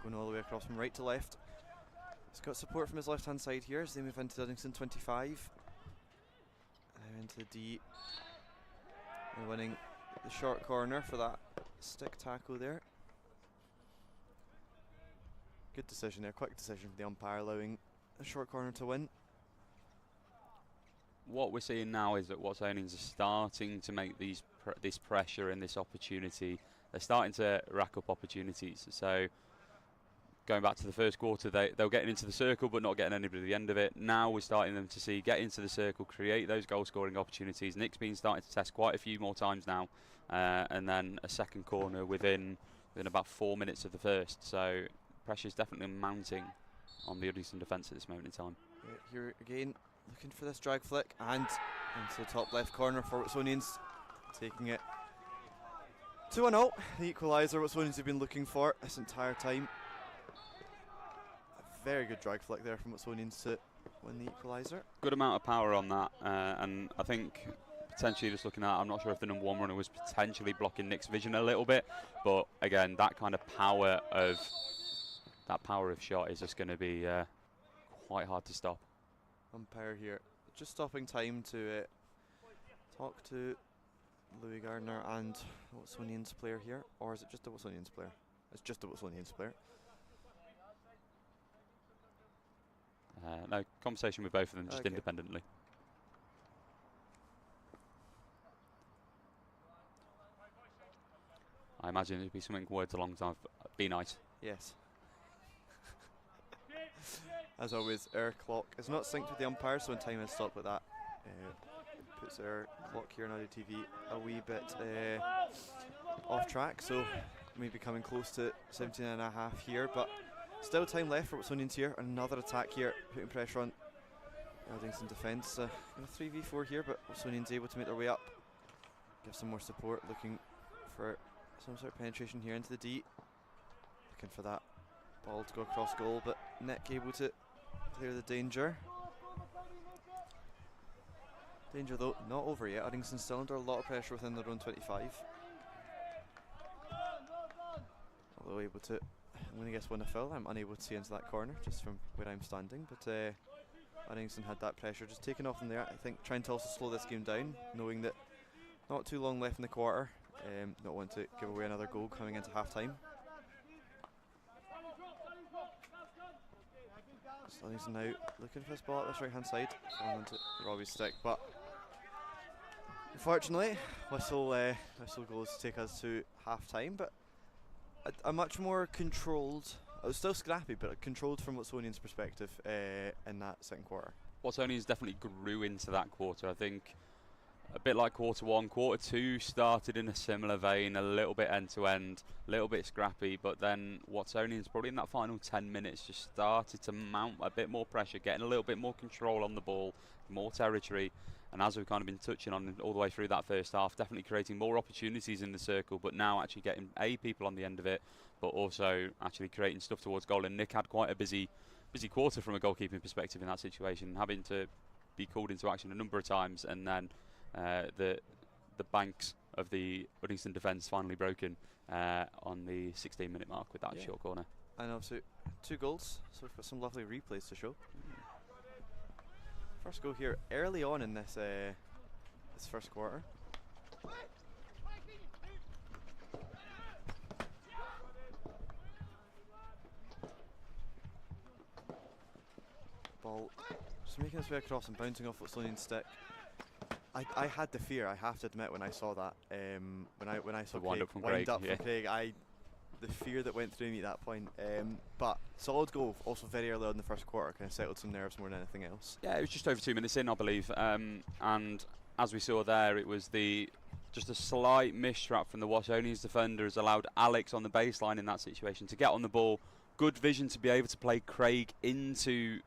going all the way across from right to left. He's got support from his left hand side here as they move into Uddingston 25. Now into the D. And winning the short corner for that stick tackle there. Good decision there, quick decision from the umpire, allowing a short corner to win. What we're seeing now is that Watsonians are starting to make this pressure and this opportunity. They're starting to rack up opportunities. So going back to the first quarter, they'll get into the circle but not getting anybody at the end of it. Now we're starting them to see get into the circle, create those goal scoring opportunities. Nick's been starting to test quite a few more times now, and then a second corner within about 4 minutes of the first. So pressure is definitely mounting on the Uddingston defence at this moment in time. Yeah, here again, looking for this drag flick and into the top left corner for Watsonians, taking it 2-0. The equaliser Watsonians have been looking for this entire time. A very good drag flick there from Watsonians to win the equaliser. Good amount of power on that, and I think potentially just looking at, I'm not sure if the number 1 runner was potentially blocking Nick's vision a little bit, but again, that kind of power of shot is just going to be quite hard to stop. Umpire here just stopping time to talk to Louis Gardner and Watsonians player here, or is it just a Watsonians player? It's just a Watsonians player. No, conversation with both of them just okay. independently. I imagine it'd be something words along the lines of be nice. Yes. As always, our clock is not synced with the umpire, so when time has stopped like that, puts our clock here on UDDY TV a wee bit off track, so maybe coming close to 17.5 here, but still time left for Watsonians here. Another attack here, putting pressure on Uddingston defence. A 3v4 here, but Watsonians able to make their way up, give some more support, looking for some sort of penetration here into the D, looking for that ball to go across goal, but Nick able to clear the danger. Danger though not over yet. Uddingston still under a lot of pressure within their own 25. Although able to, I'm going to guess win a foul. I'm unable to see into that corner just from where I'm standing, but Uddingston had that pressure, just taking off in there. I think trying to also slow this game down, knowing that not too long left in the quarter. Don't want to give away another goal coming into half time. Uddingston now looking for this ball at this right hand side, falling into Robbie's stick, but unfortunately, whistle goes to take us to half time. But a much more controlled, it was still scrappy, but controlled from Watsonians' perspective in that second quarter. Watsonians definitely grew into that quarter. I think a bit like quarter one, quarter two started in a similar vein, a little bit end to end, a little bit scrappy, but then Watsonians probably in that final 10 minutes just started to mount a bit more pressure, getting a little bit more control on the ball, more territory, and as we've kind of been touching on all the way through that first half, definitely creating more opportunities in the circle, but now actually getting people on the end of it, but also actually creating stuff towards goal. And Nick had quite a busy quarter from a goalkeeping perspective in that situation, having to be called into action a number of times, and then the banks of the Uddingston defence finally broken on the 16-minute mark with that short corner. And also 2 goals, so we've got some lovely replays to show. First goal here early on in this this first quarter. Ball just making its way across and bouncing off Watsonian's stick. I had the fear, I have to admit, when I saw that. When I saw Craig wind up from Craig, the fear that went through me at that point. But solid goal, also very early on in the first quarter, kind of settled some nerves more than anything else. Yeah, it was just over 2 minutes in, I believe. And as we saw there, it was just a slight mistrap from the Watsonians defenders allowed Alex on the baseline in that situation to get on the ball. Good vision to be able to play Craig into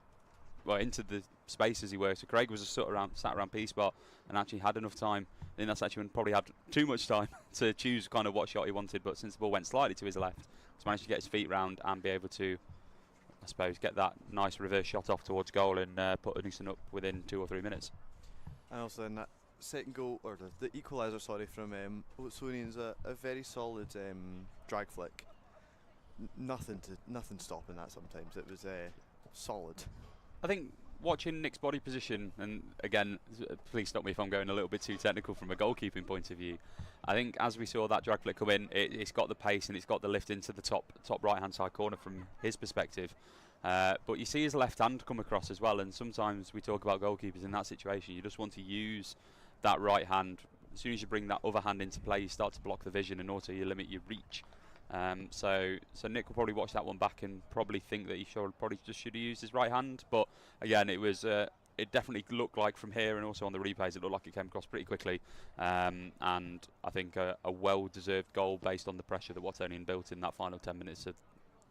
the space, as he were. So Craig was sat around P spot and actually had enough time. I think that's actually when probably had too much time to choose kind of what shot he wanted, but since the ball went slightly to his left, he's managed to get his feet round and be able to, I suppose, get that nice reverse shot off towards goal and put Uddingston up within 2 or 3 minutes. And also then that second goal, or the equaliser, sorry, from Watsonians, a very solid drag flick. Nothing stopping that sometimes. It was solid. I think watching Nick's body position, and again, please stop me if I'm going a little bit too technical from a goalkeeping point of view. I think as we saw that drag flick come in, it's got the pace and it's got the lift into the top right hand side corner from his perspective. But you see his left hand come across as well, and sometimes we talk about goalkeepers in that situation. You just want to use that right hand. As soon as you bring that other hand into play, you start to block the vision and also you limit your reach. So Nick will probably watch that one back and probably think that he should have used his right hand. But again, it was it definitely looked like from here and also on the replays, it looked like it came across pretty quickly. And I think a well-deserved goal based on the pressure that Watsonian built in that final 10 minutes of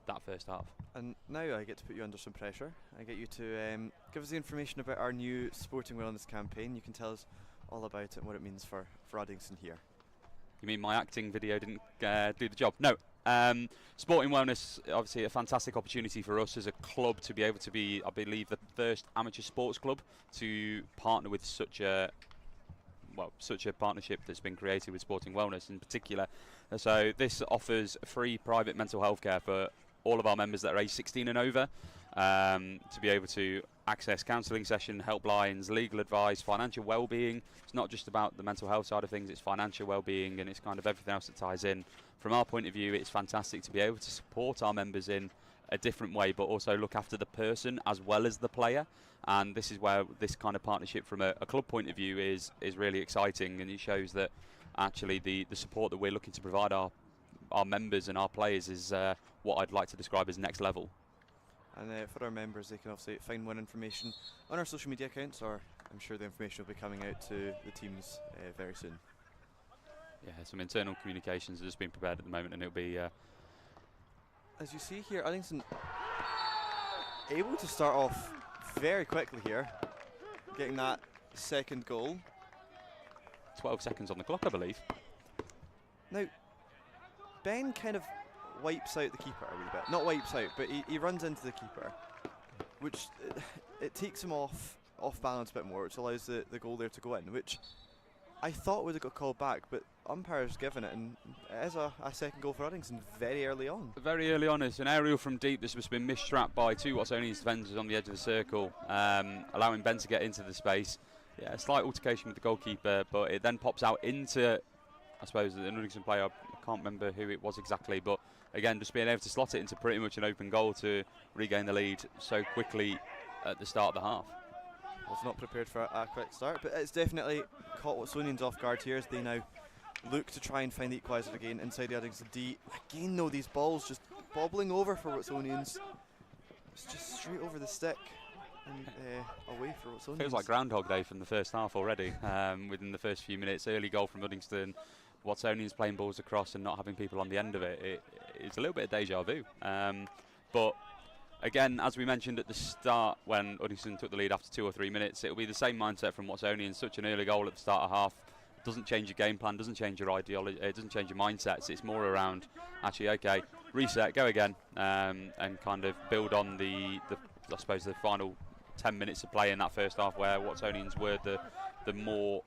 that first half. And now I get to put you under some pressure. I get you to give us the information about our new Sporting Wellness campaign. You can tell us all about it and what it means for Uddingston here. You mean my acting video didn't do the job? No. Sporting Wellness, obviously a fantastic opportunity for us as a club to be able to be, I believe, the first amateur sports club to partner with such a partnership that's been created with Sporting Wellness in particular. So this offers free private mental health care for all of our members that are age 16 and over, to be able to access counselling session, helplines, legal advice, financial well-being. It's not just about the mental health side of things, it's financial well-being, and it's kind of everything else that ties in. From our point of view, it's fantastic to be able to support our members in a different way, but also look after the person as well as the player. And this is where this kind of partnership from a club point of view is really exciting, and it shows that actually the support that we're looking to provide our members and our players is what I'd like to describe as next level. And for our members, they can obviously find more information on our social media accounts, or I'm sure the information will be coming out to the teams very soon. Yeah, some internal communications are just being prepared at the moment, and it'll be... As you see here, Uddingston able to start off very quickly here, getting that second goal. 12 seconds on the clock, I believe. Now, Ben kind of wipes out the keeper a wee bit. Not wipes out, but he runs into the keeper, which it takes him off balance a bit more, which allows the goal there to go in, which I thought would have got called back, but umpire's given it, and it is a second goal for Uddingston very early on. Very early on, it's an aerial from deep. This must have been mistrapped by two Watsonians defenders on the edge of the circle, allowing Ben to get into the space. Yeah, a slight altercation with the goalkeeper, but it then pops out into, I suppose, an Uddingston player. I can't remember who it was exactly, but again, just being able to slot it into pretty much an open goal to regain the lead so quickly at the start of the half. I was not prepared for a quick start, but it's definitely caught Watsonians off guard here as they now look to try and find the equaliser again inside the Uddingston D. Again though, these balls just bobbling over for Watsonians. It's just straight over the stick and away for Watsonians. Feels like Groundhog Day from the first half already. Within the first few minutes, early goal from Uddingston. Watsonians playing balls across and not having people on the end of it. It's a little bit of deja vu. But again, as we mentioned at the start, when Uddingston took the lead after 2 or 3 minutes, it'll be the same mindset from Watsonians. Such an early goal at the start of half doesn't change your game plan, doesn't change your ideology, it doesn't change your mindsets. It's more around actually, okay, reset, go again, and kind of build on the I suppose the final 10 minutes of play in that first half, where Watsonians were the more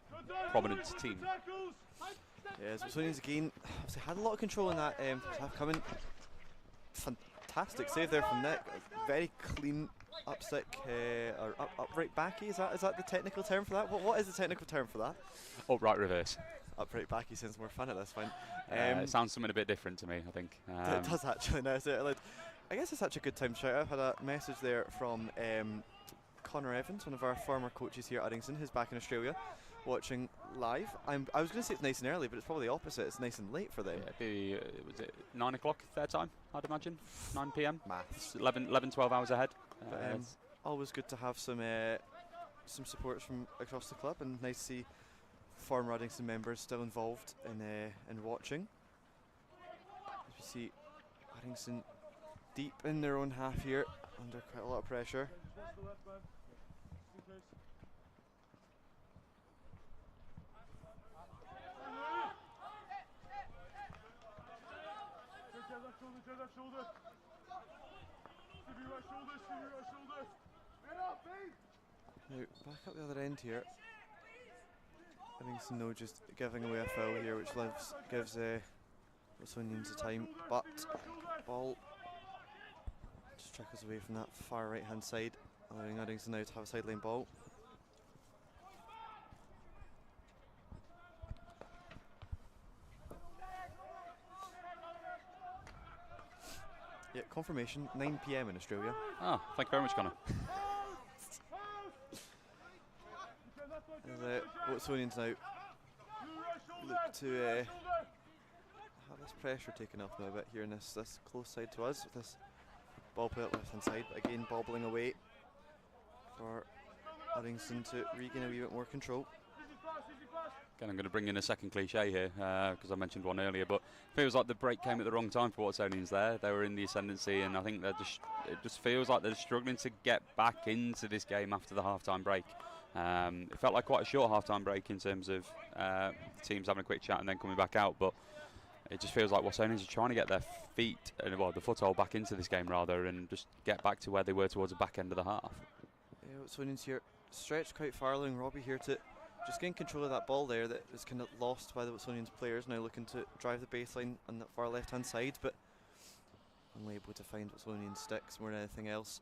prominent team. Yes, Watsonians again obviously had a lot of control in that half coming. Fantastic save there from Nick. Very clean upstick or upright backy. Is that the technical term for that? What is the technical term for that? Upright reverse. Upright backy sounds more fun at this point. It sounds something a bit different to me, I think. It does actually now. So I guess it's such a good time to shout out. I've had a message there from Connor Evans, one of our former coaches here at Uddingston, who's back in Australia, watching live. I was going to say it's nice and early, but it's probably the opposite. It's nice and late for them. Yeah, it'd be, was it 9 o'clock their time, I'd imagine? 9 p.m? Maths. 11, 12 hours ahead. But, always good to have some supporters from across the club, and nice to see former Uddingston members still involved in watching. As we see Uddingston deep in their own half here, under quite a lot of pressure. Now, back up the other end here. Uddingston, though, just giving away a foul here, which gives Watsonians the time. But ball just trickles away from that far right hand side, allowing Uddingston now to have a sideline ball. Yeah, confirmation, 9 p.m. in Australia. Oh, thank you very much, Connor. As Watsonians now look to have this pressure taken off now a bit here in this close side to us, with this ball play up left hand side, but again bobbling away for Uddingston to regain a wee bit more control. Again, I'm going to bring in a second cliche here, because I mentioned one earlier, but it feels like the break came at the wrong time for Watsonians there. They were in the ascendancy, and I think it just feels like they're struggling to get back into this game after the half-time break. It felt like quite a short half-time break in terms of the teams having a quick chat and then coming back out, but it just feels like Watsonians are trying to get their feet, the foothold back into this game rather, and just get back to where they were towards the back end of the half. Yeah, Watsonians here stretched quite far, allowing Robbie here to just gain control of that ball there that was kind of lost by the Watsonians players, now looking to drive the baseline on that far left hand side, but unable to find Watsonian sticks more than anything else.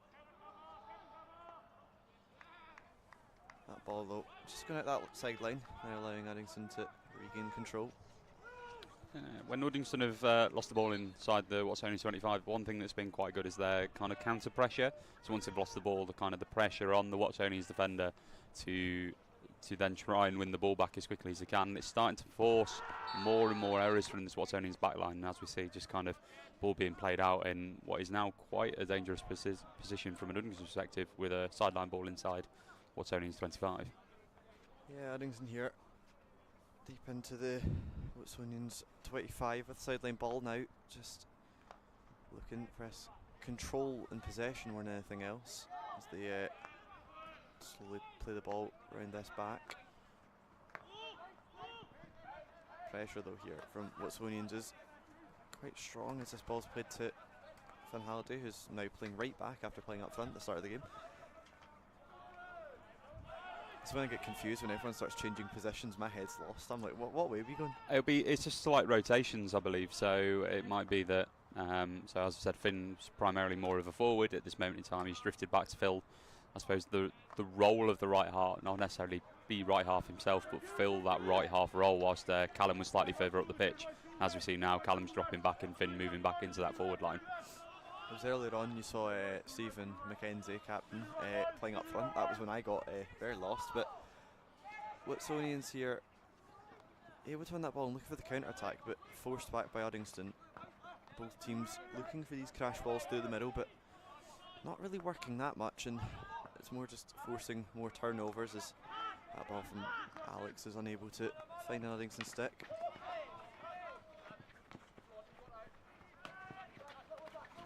That ball though, just going out that sideline, now allowing Uddingston to regain control. When Uddingston have lost the ball inside the Watsonians 25, one thing that's been quite good is their kind of counter pressure. So once they've lost the ball, the pressure on the Watsonians defender to then try and win the ball back as quickly as they can. It's starting to force more and more errors from this Watsonians backline, as we see just kind of ball being played out in what is now quite a dangerous position from an Uddingston perspective, with a sideline ball inside Watsonians 25. Yeah, Uddingston here deep into the Watsonians 25 with sideline ball now, just looking to press control and possession more than anything else as they slowly play the ball around this back. Pressure though here from Watsonians is quite strong as this ball's played to Finn Halliday, who's now playing right back after playing up front at the start of the game. So when I get confused when everyone starts changing positions, my head's lost. I'm like, what way are we going? It's just slight rotations, I believe. So it might be that. So as I said, Finn's primarily more of a forward at this moment in time. He's drifted back to fill, I suppose, the role of the right half, not necessarily be right half himself, but fill that right half role whilst Callum was slightly further up the pitch. As we see now, Callum's dropping back and Finn moving back into that forward line. It was earlier on, you saw Stephen McKenzie, captain, playing up front. That was when I got very lost. But Watsonians here, able to win that ball and looking for the counter-attack, but forced back by Uddingston. Both teams looking for these crash balls through the middle, but not really working that much, and it's more just forcing more turnovers as that ball from Alex is unable to find an Uddingston stick.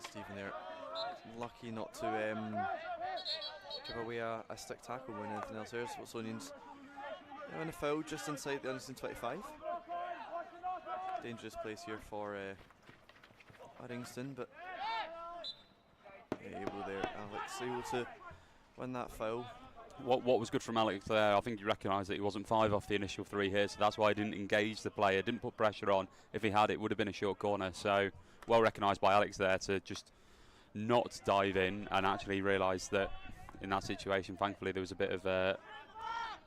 Stephen there, lucky not to give away a stick tackle more than anything else. There's Watsonians in a foul just inside the Uddingston 25. Dangerous place here for Uddingston, but able there, Alex able to win that foul. What was good from Alex there, I think he recognised that he wasn't 5 off the initial 3 here, so that's why he didn't engage the player, didn't put pressure on. If he had, it would have been a short corner. So well recognised by Alex there to just not dive in and actually realise that in that situation, thankfully, there was a bit of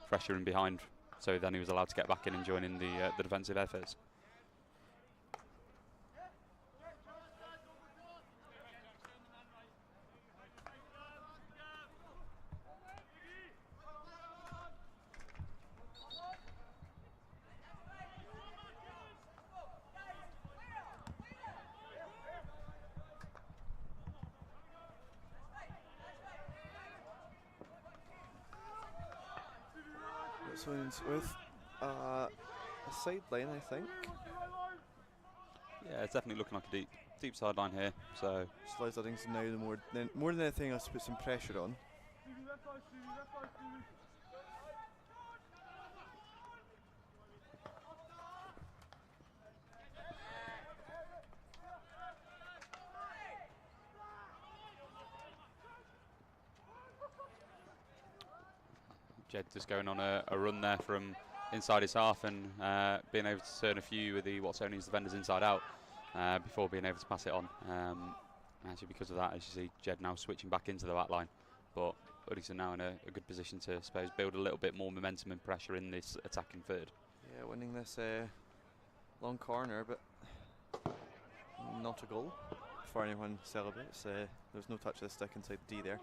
pressure in behind. So then he was allowed to get back in and join in the defensive efforts. With a sideline, I think. Yeah, it's definitely looking like a deep sideline here. So Slides Uddingston now more than anything else to put some pressure on. Jed just going on a run there from inside his half and being able to turn a few of the Watsonians defenders inside out before being able to pass it on. Actually, because of that, as you see, Jed now switching back into the back line. But Uddingston now in a good position to, I suppose, build a little bit more momentum and pressure in this attacking third. Yeah, winning this long corner, but not a goal before anyone celebrates. There's no touch of the stick inside the D there.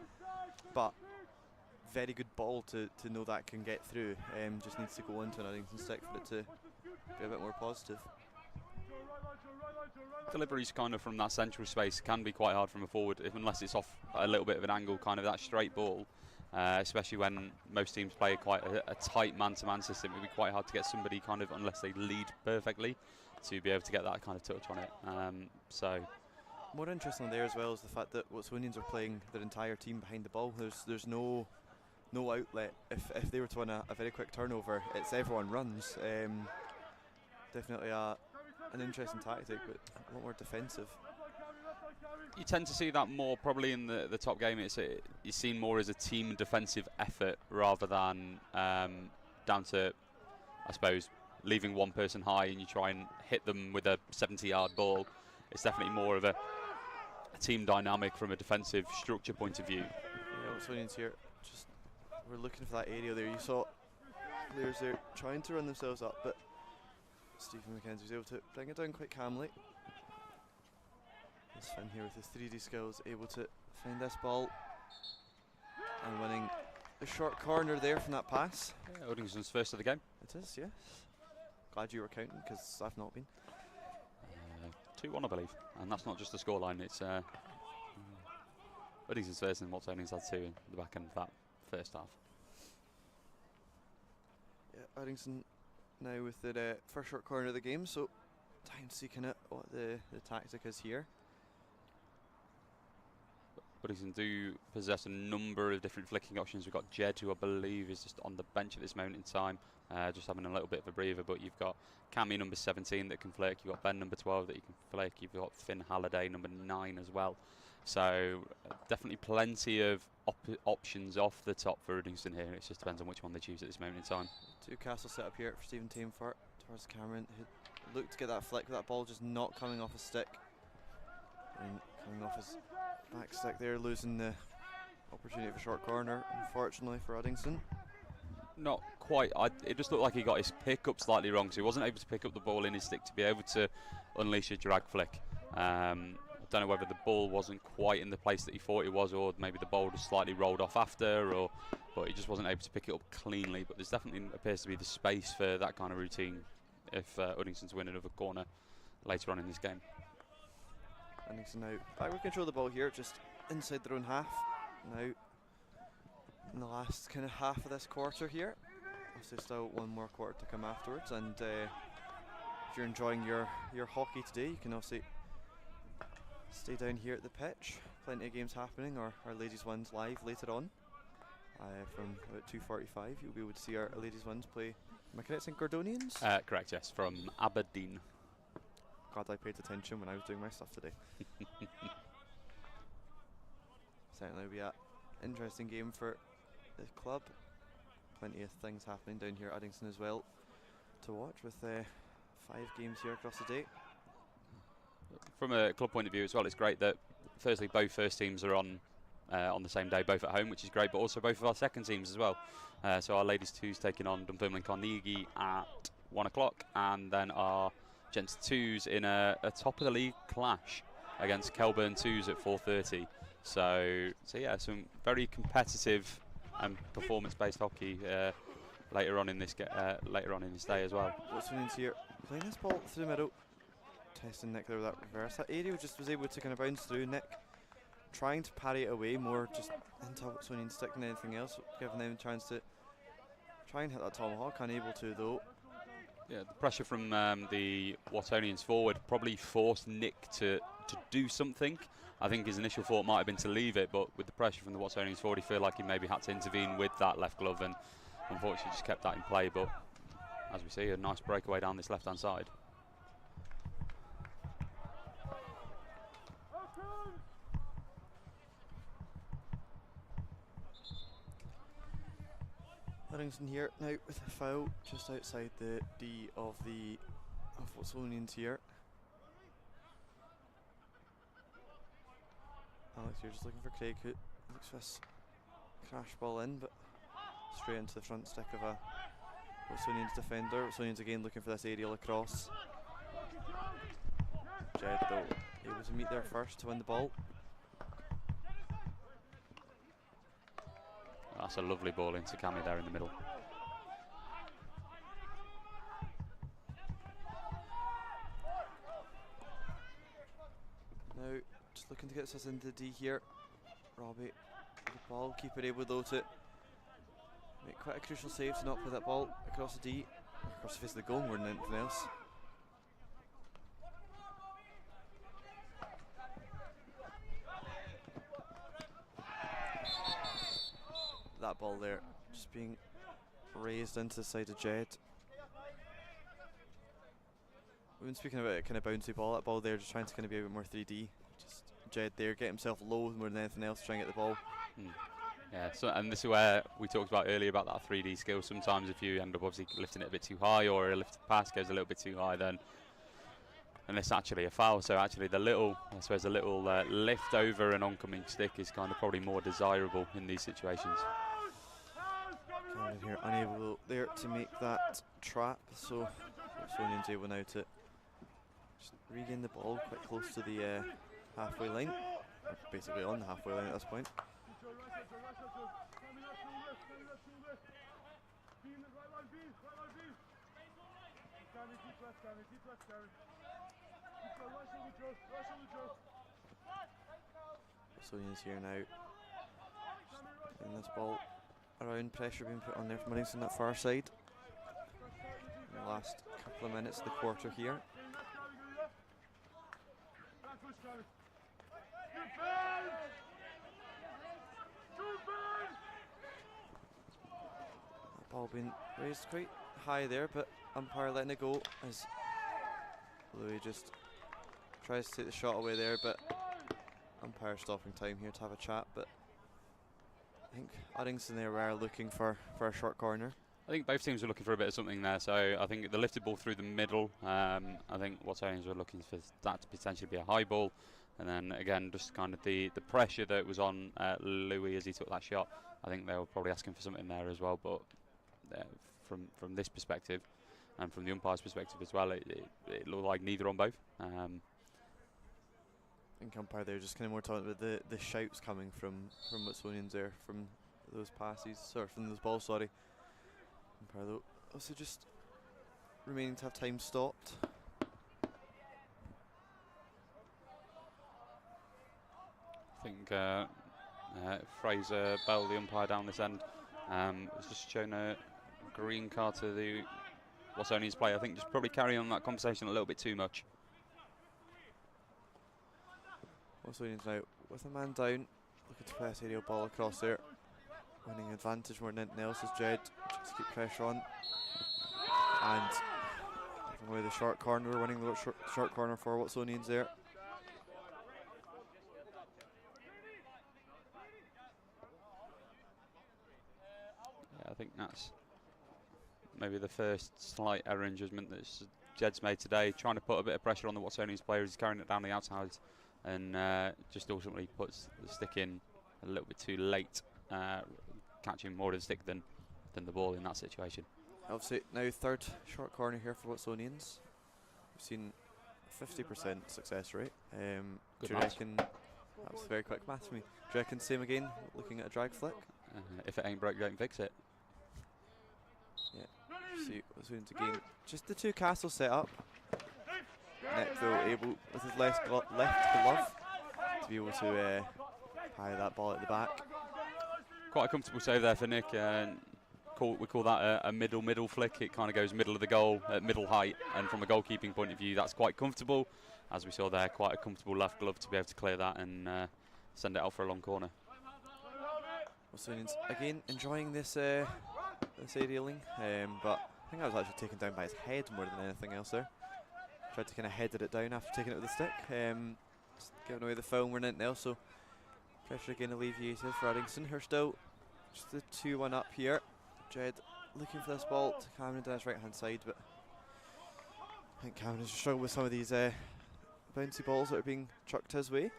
But very good ball to know that can get through. Just needs to go into an Uddingston stick for it to be a bit more positive. Deliveries kind of from that central space can be quite hard from a forward, unless it's off a little bit of an angle, kind of that straight ball. Especially when most teams play quite a tight man-to-man system, it would be quite hard to get somebody kind of, unless they lead perfectly, to be able to get that kind of touch on it. So more interesting there as well is the fact that Watsonians are playing their entire team behind the ball. There's no outlet. If they were to win a very quick turnover, it's everyone runs. Definitely an interesting tactic, but a lot more defensive. You tend to see that more probably in the top game. It's seen more as a team defensive effort rather than down to, I suppose, leaving one person high and you try and hit them with a 70-yard ball. It's definitely more of a team dynamic from a defensive structure point of view. Yeah, Watsonians here, just we're looking for that area there. You saw players there trying to run themselves up, but Stephen McKenzie was able to bring it down quite calmly. This Finn here with his 3D skills, able to find this ball and winning the short corner there from that pass. Yeah, Uddingston's first of the game. It is, yes. Glad you were counting, because I've not been. 2-1, I believe, and that's not just the scoreline. It's Uddingston's first and Watsonians had 2 in the back end of that first half. Yeah, Uddingston now with the first short corner of the game, so time to see kind of what the tactic is here. Uddingston do possess a number of different flicking options. We've got Jed, who I believe is just on the bench at this moment in time, just having a little bit of a breather, but you've got Cammy, number 17, that can flick. You've got Ben, number 12, that you can flick. You've got Finn Halliday, number 9 as well. So definitely plenty of options off the top for Uddingston here. It just depends on which one they choose at this moment in time. Two castles set up here for Stephen Tamefort towards Cameron, who looked to get that flick with that ball just not coming off his stick. And coming off his back stick there, losing the opportunity for short corner, unfortunately for Uddingston. Not quite. It just looked like he got his pick up slightly wrong, so he wasn't able to pick up the ball in his stick to be able to unleash a drag flick. I don't know whether the ball wasn't quite in the place that he thought it was, or maybe the ball just slightly rolled off after, but he just wasn't able to pick it up cleanly. But there's definitely appears to be the space for that kind of routine if Uddingston's win another corner later on in this game. Uddingston now back with control of the ball here, just inside their own half. Now in the last kind of half of this quarter here. Obviously still one more quarter to come afterwards, and if you're enjoying your hockey today, you can also stay down here at the pitch. Plenty of games happening, or our ladies ones live later on. From about 2:45 you'll be able to see our ladies ones play, am I correct, St Gordonians? Correct, yes, from Aberdeen. Glad I paid attention when I was doing my stuff today. Certainly will be an interesting game for the club. Plenty of things happening down here at Uddingston as well to watch, with 5 games here across the day. From a club point of view as well, it's great that firstly both first teams are on the same day, both at home, which is great, but also both of our second teams as well. So our ladies 2's taking on Dunfermline Carnegie at 1 o'clock, and then our Gents 2's in a top of the league clash against Kelburn 2's at 4:30. So yeah, some very competitive and performance-based hockey later on in this day as well. Watsonians here playing this ball through the middle, testing Nick there with that reverse. That area just was able to kind of bounce through. Nick trying to parry it away more just into Watsonians stick than anything else, giving them a chance to try and hit that tomahawk. Unable to though. Yeah, the pressure from the Watsonians forward probably forced Nick to do something. I think his initial thought might have been to leave it, but with the pressure from the Watsonians forward, he felt like he maybe had to intervene with that left glove, and unfortunately just kept that in play. But as we see, a nice breakaway down this left-hand side. Uddingston here now with a foul just outside the D of Watsonians here. Alex here just looking for Craig, who looks for this crash ball in, but straight into the front stick of a Watsonians defender. Watsonians again looking for this aerial across. Jed though able to meet there first to win the ball. That's a lovely ball into Cammy there in the middle. Now just looking to get us into the D here. Robbie, the ball keeper able though to make quite a crucial save to not play that ball across the D, across the face of the goal more than anything else. That ball there just being raised into the side of Jed. We've been speaking about a kind of bouncy ball. That ball there just trying to kind of be a bit more 3D. Just Jed there, get himself low more than anything else, trying to get the ball. Yeah, so, and this is where we talked about earlier about that 3D skill. Sometimes if you end up obviously lifting it a bit too high, or a lifted pass goes a little bit too high, then and it's actually a foul. So actually the little, I suppose, the little lift over an oncoming stick is kind of probably more desirable in these situations. Cameron here unable there to make that trap, so Watsonians able now to just regain the ball quite close to the halfway line, or basically on the halfway line at this point. Watsonians here now, playing this ball around, pressure being put on there from Uddingston that far side. In the last couple of minutes of the quarter here. That ball being raised quite high there, but umpire letting it go as Louis just tries to take the shot away there, but umpire stopping time here to have a chat, but I think Uddingston there were looking for a short corner. I think both teams were looking for a bit of something there. So I think the lifted ball through the middle. I think Watsonians were looking for that to potentially be a high ball. And then again, just kind of the pressure that was on Louis as he took that shot. I think they were probably asking for something there as well. But from this perspective, and from the umpire's perspective as well, it looked like neither on both. I think umpire there just kind of more talking about the shouts coming from Watsonians there, from those passes, or from those balls, sorry. Umpire though also just remaining to have time stopped. I think Fraser Bell, the umpire down this end, was just shown a green card to the Watsonians player. I think just probably carrying on that conversation a little bit too much. Watsonians now with a man down, looking to press aerial ball across there. Winning advantage more than anything else is Jed. Just keep pressure on. And giving away the short corner, we're winning the short corner for Watsonians there. Yeah, I think that's maybe the first slight error in judgment that Jed's made today, trying to put a bit of pressure on the Watsonians player. He's carrying it down the outside and just ultimately puts the stick in a little bit too late, catching more of the stick than the ball in that situation. Obviously now third short corner here for Watsonians. We've seen 50% success rate. Good do you match. reckon, that was very quick math for me. Do you reckon same again, looking at a drag flick? If it ain't broke, don't fix it. Yeah. See Watsonians again. Just the two castles set up. Nick though able with his left glove to be able to parry that ball at the back. Quite a comfortable save there for Nick. We call that a middle flick. It kind of goes middle of the goal at middle height, and from a goalkeeping point of view, that's quite comfortable. As we saw there, quite a comfortable left glove to be able to clear that and send it out for a long corner. Watsonians again enjoying this aerialing, but I think I was actually taken down by his head more than anything else there. Tried to kind of headed it down after taking it with the stick. Just giving away the foul more than anything else, so pressure again alleviated for Uddingston. Who are still just the 2-1 up here. Jed looking for this ball to Cameron down his right hand side, but I think Cameron has struggled with some of these bouncy balls that are being chucked his way.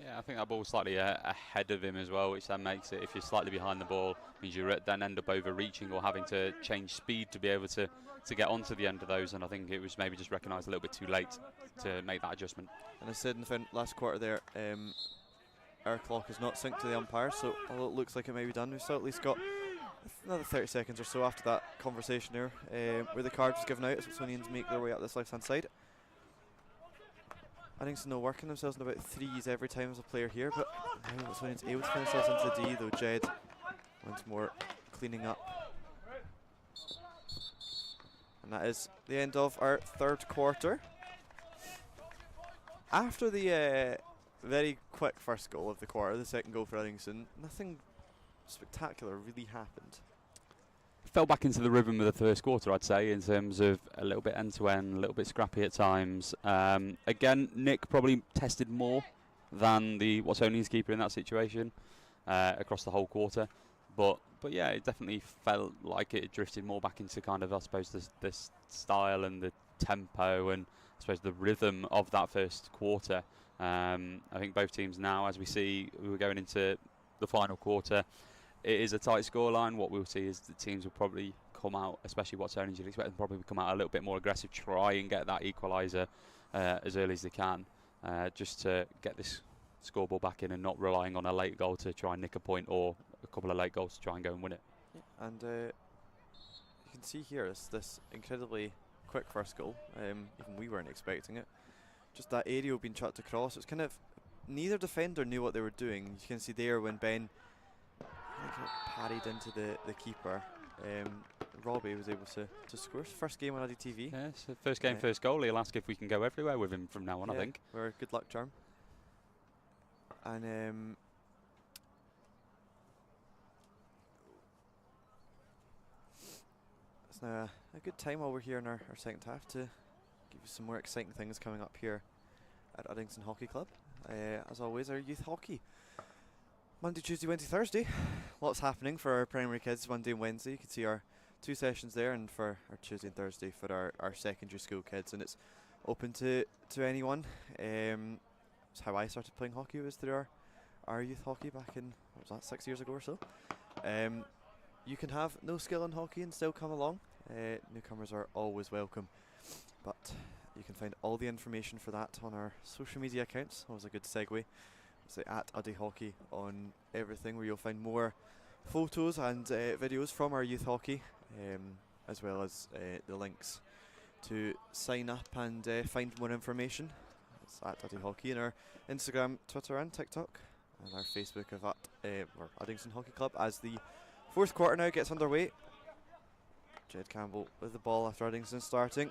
Yeah, I think that ball was slightly ahead of him as well, which then makes it, if you're slightly behind the ball, means you then end up overreaching or having to change speed to be able to get onto the end of those. And I think it was maybe just recognised a little bit too late to make that adjustment. And I said in the last quarter there, our clock is not synced to the umpire, so although it looks like it may be done, we've still at least got another 30 seconds or so after that conversation there, where the card was given out as Watsonians make their way up this left hand side. Uddingston now working themselves in about threes every time as a player here, but now Watsonians able to find themselves into the D, though Jed once more cleaning up. And that is the end of our third quarter. After the very quick first goal of the quarter, the second goal for Uddingston, nothing spectacular really happened. Fell back into the rhythm of the first quarter, I'd say, in terms of a little bit end-to-end, a little bit scrappy at times. Again, Nick probably tested more than the Watsonians keeper in that situation across the whole quarter. But yeah, it definitely felt like it drifted more back into kind of, I suppose, this style and the tempo and I suppose the rhythm of that first quarter. I think both teams now, as we see, we were going into the final quarter, it is a tight scoreline. What we'll see is the teams will probably come out, especially Watsonians, you'd expect them probably come out a little bit more aggressive, try and get that equaliser as early as they can, just to get this scoreboard back in and not relying on a late goal to try and nick a point or a couple of late goals to try and go and win it. Yeah. And you can see here this incredibly quick first goal. Even we weren't expecting it. Just that aerial being chucked across. It's kind of neither defender knew what they were doing. You can see there when Ben parried into the keeper. Robbie was able to score. First game on UDDY TV. Yeah, so first game, first goal. He'll ask if we can go everywhere with him from now on, I think. We're a good luck charm. And it's now a good time while we're here in our second half to give you some more exciting things coming up here at Uddingston Hockey Club. as always, our youth hockey. Monday, Tuesday, Wednesday, Thursday. Lots happening for our primary kids Monday and Wednesday. You can see our 2 sessions there, and for our Tuesday and Thursday for our secondary school kids, and it's open to anyone. It's how I started playing hockey, was through our youth hockey back in, what was that, 6 years ago or so. You can have no skill in hockey and still come along. Newcomers are always welcome, but you can find all the information for that on our social media accounts. That was a good segue. Say at UDDY Hockey on everything, where you'll find more photos and videos from our youth hockey, as well as the links to sign up and find more information. It's at UDDY Hockey, and our Instagram, Twitter and TikTok, and our Facebook of Uddingston Hockey Club, as the 4th quarter now gets underway. Jed Campbell with the ball after Uddingston starting.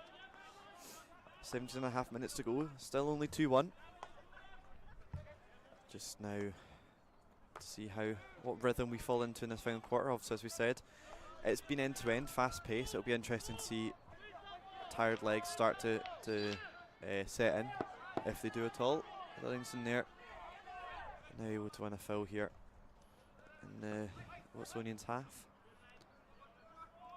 17.5 minutes to go, still only 2-1. Just now to see what rhythm we fall into in this final quarter. Obviously, as we said, it's been end to end, fast pace. It'll be interesting to see tired legs start to set in, if they do at all. Uddingston there, now able to win a foul here in the Watsonians half.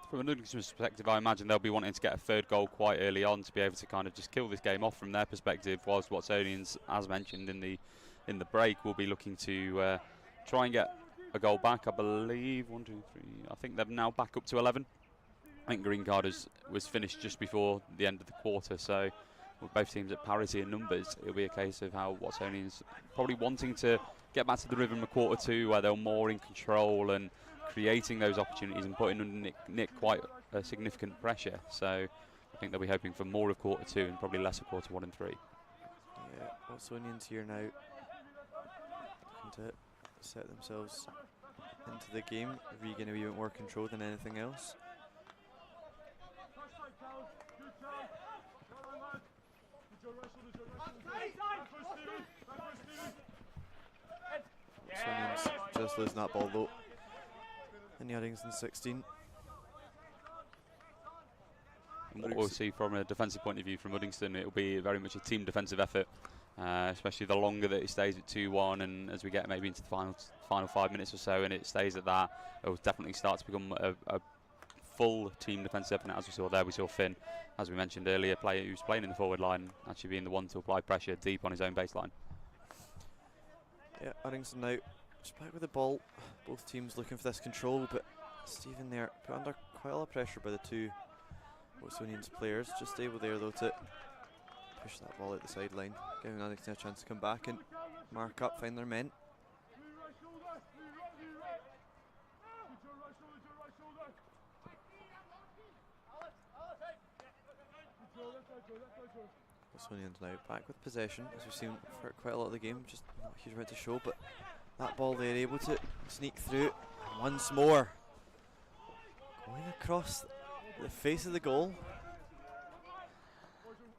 From an Uddingston perspective, I imagine they'll be wanting to get a 3rd goal quite early on to be able to kind of just kill this game off from their perspective, whilst Watsonians, as mentioned in the break, will be looking to try and get a goal back. I believe 1, 2, 3. I think they're now back up to 11. I think green card was finished just before the end of the quarter, so with both teams at parity in numbers, it'll be a case of how Watsonians probably wanting to get back to the rhythm of quarter 2, where they're more in control and creating those opportunities and putting under Nick quite a significant pressure. So I think they'll be hoping for more of quarter 2 and probably less of quarter 1 and 3. Yeah, Watsonians here now looking to set themselves into the game, regain a wee bit more control than anything else. Watsonians just losing that ball though in the Uddingston 16. And what we'll see from a defensive point of view from Uddingston, it'll be very much a team defensive effort, especially the longer that it stays at 2-1, and as we get maybe into the final 5 minutes or so and it stays at that, it will definitely start to become a full team defensive effort. As we saw there, we saw Finn, as we mentioned earlier, who's playing in the forward line, actually being the one to apply pressure deep on his own baseline. Yeah, Uddingston now just back with the ball. Both teams looking for this control, but Stephen there put under quite a lot of pressure by the 2 Watsonians players. Just able there though to push that ball out the sideline, giving Uddingston a chance to come back and mark up, find their men. Watsonians now back with possession, as we've seen for quite a lot of the game. Just not a huge amount to show, but that ball they're able to sneak through. And once more, going across the face of the goal.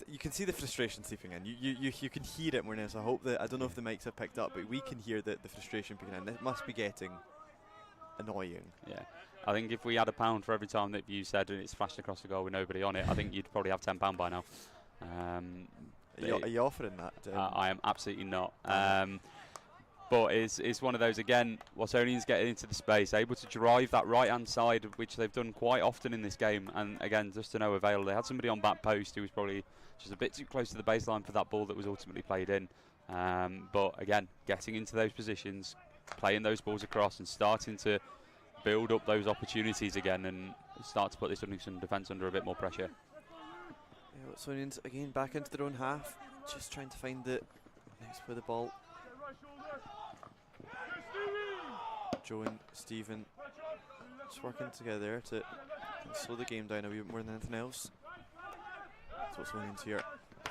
You can see the frustration seeping in. You can hear it more now. So I hope that, I don't know if the mics have picked up, but we can hear the frustration picking in. It must be getting annoying. Yeah, I think if we had £1 for every time that you said it's flashed across the goal with nobody on it, I think you'd probably have £10 by now. Are you offering that? I am absolutely not. But it's one of those, again, Watsonians getting into the space, able to drive that right-hand side, which they've done quite often in this game, and again, just to no avail. They had somebody on back post who was probably just a bit too close to the baseline for that ball that was ultimately played in. But again, getting into those positions, playing those balls across and starting to build up those opportunities again and start to put this Uddingston defence under a bit more pressure. Yeah, Watsonians again back into their own half, just trying to find the next play the ball. Joe and Stephen just working together to slow the game down a wee bit more than anything else. That's Watsonians here.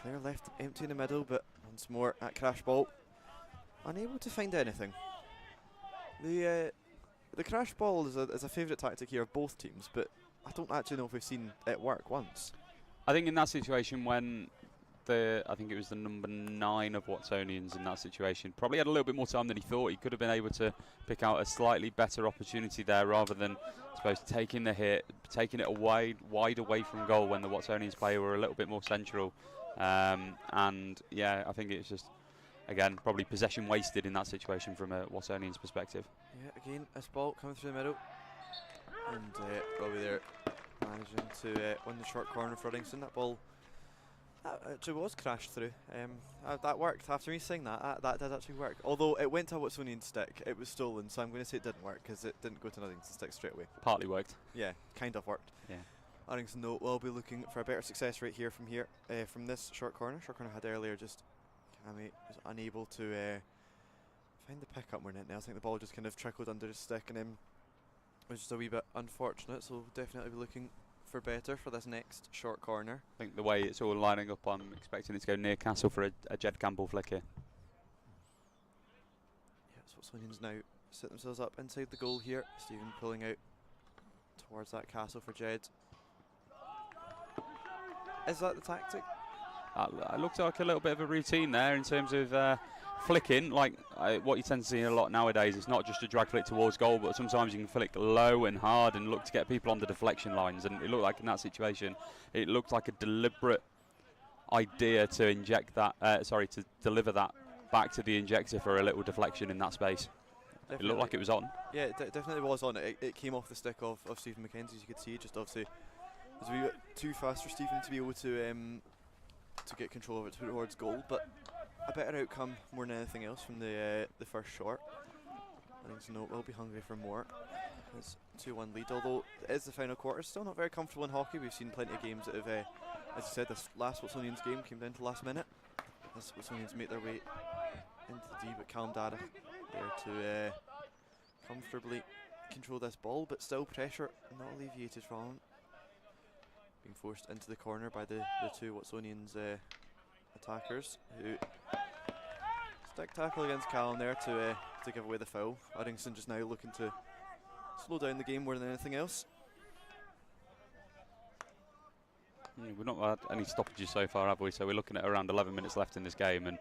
They're left empty in the middle, but once more at crash ball, unable to find anything. The crash ball is a favourite tactic here of both teams, but I don't actually know if we've seen it work once. I think in that situation when I think it was the number 9 of Watsonians in that situation, probably had a little bit more time than he thought. He could have been able to pick out a slightly better opportunity there rather than, I suppose, taking the hit, taking it wide away from goal when the Watsonians player were a little bit more central. And yeah, I think it's just again, probably possession wasted in that situation from a Watsonians perspective. Yeah, again, this ball coming through the middle. And Robbie there managing to win the short corner for Uddingston. That ball actually was crashed through. That worked. After me saying that did actually work. Although it went to a Watsonian stick, it was stolen, so I'm going to say it didn't work because it didn't go to an Uddingston stick straight away. Partly worked. Yeah, kind of worked. Yeah. Uddingston though will be looking for a better success rate here from this short corner. Short corner had earlier, just Cammy was unable to find the pick up more net now. I think the ball just kind of trickled under his stick and was just a wee bit unfortunate, so we'll definitely be looking for better for this next short corner. I think the way it's all lining up, I'm expecting it to go near Castle for a Jed Campbell flick here. Yeah, so Watsonians now set themselves up inside the goal here. Stephen pulling out towards that Castle for Jed. Is that the tactic? It looked like a little bit of a routine there in terms of flicking, like what you tend to see a lot nowadays. It's not just a drag flick towards goal, but sometimes you can flick low and hard and look to get people on the deflection lines. And it looked like in that situation, it looked like a deliberate idea to inject that, to deliver that back to the injector for a little deflection in that space. Definitely. It looked like it was on. Yeah, it definitely was on. It came off the stick of Stephen McKenzie, as you could see. Just obviously, it was a wee bit too fast for Stephen to be able to get control of it towards goal, but a better outcome more than anything else from the first shot. Uddingston will be hungry for more. It's 2-1 lead, although it is the final quarter. Still not very comfortable in hockey. We've seen plenty of games that have, as I said, this last Watsonians game came down to the last minute. As Watsonians make their way into the D, but Callum Dada there to comfortably control this ball, but still pressure not alleviated from him. Being forced into the corner by the two Watsonians attackers, who stick tackle against Callum there to give away the foul. Uddingston just now looking to slow down the game more than anything else. We've not had any stoppages so far, have we? So we're looking at around 11 minutes left in this game, and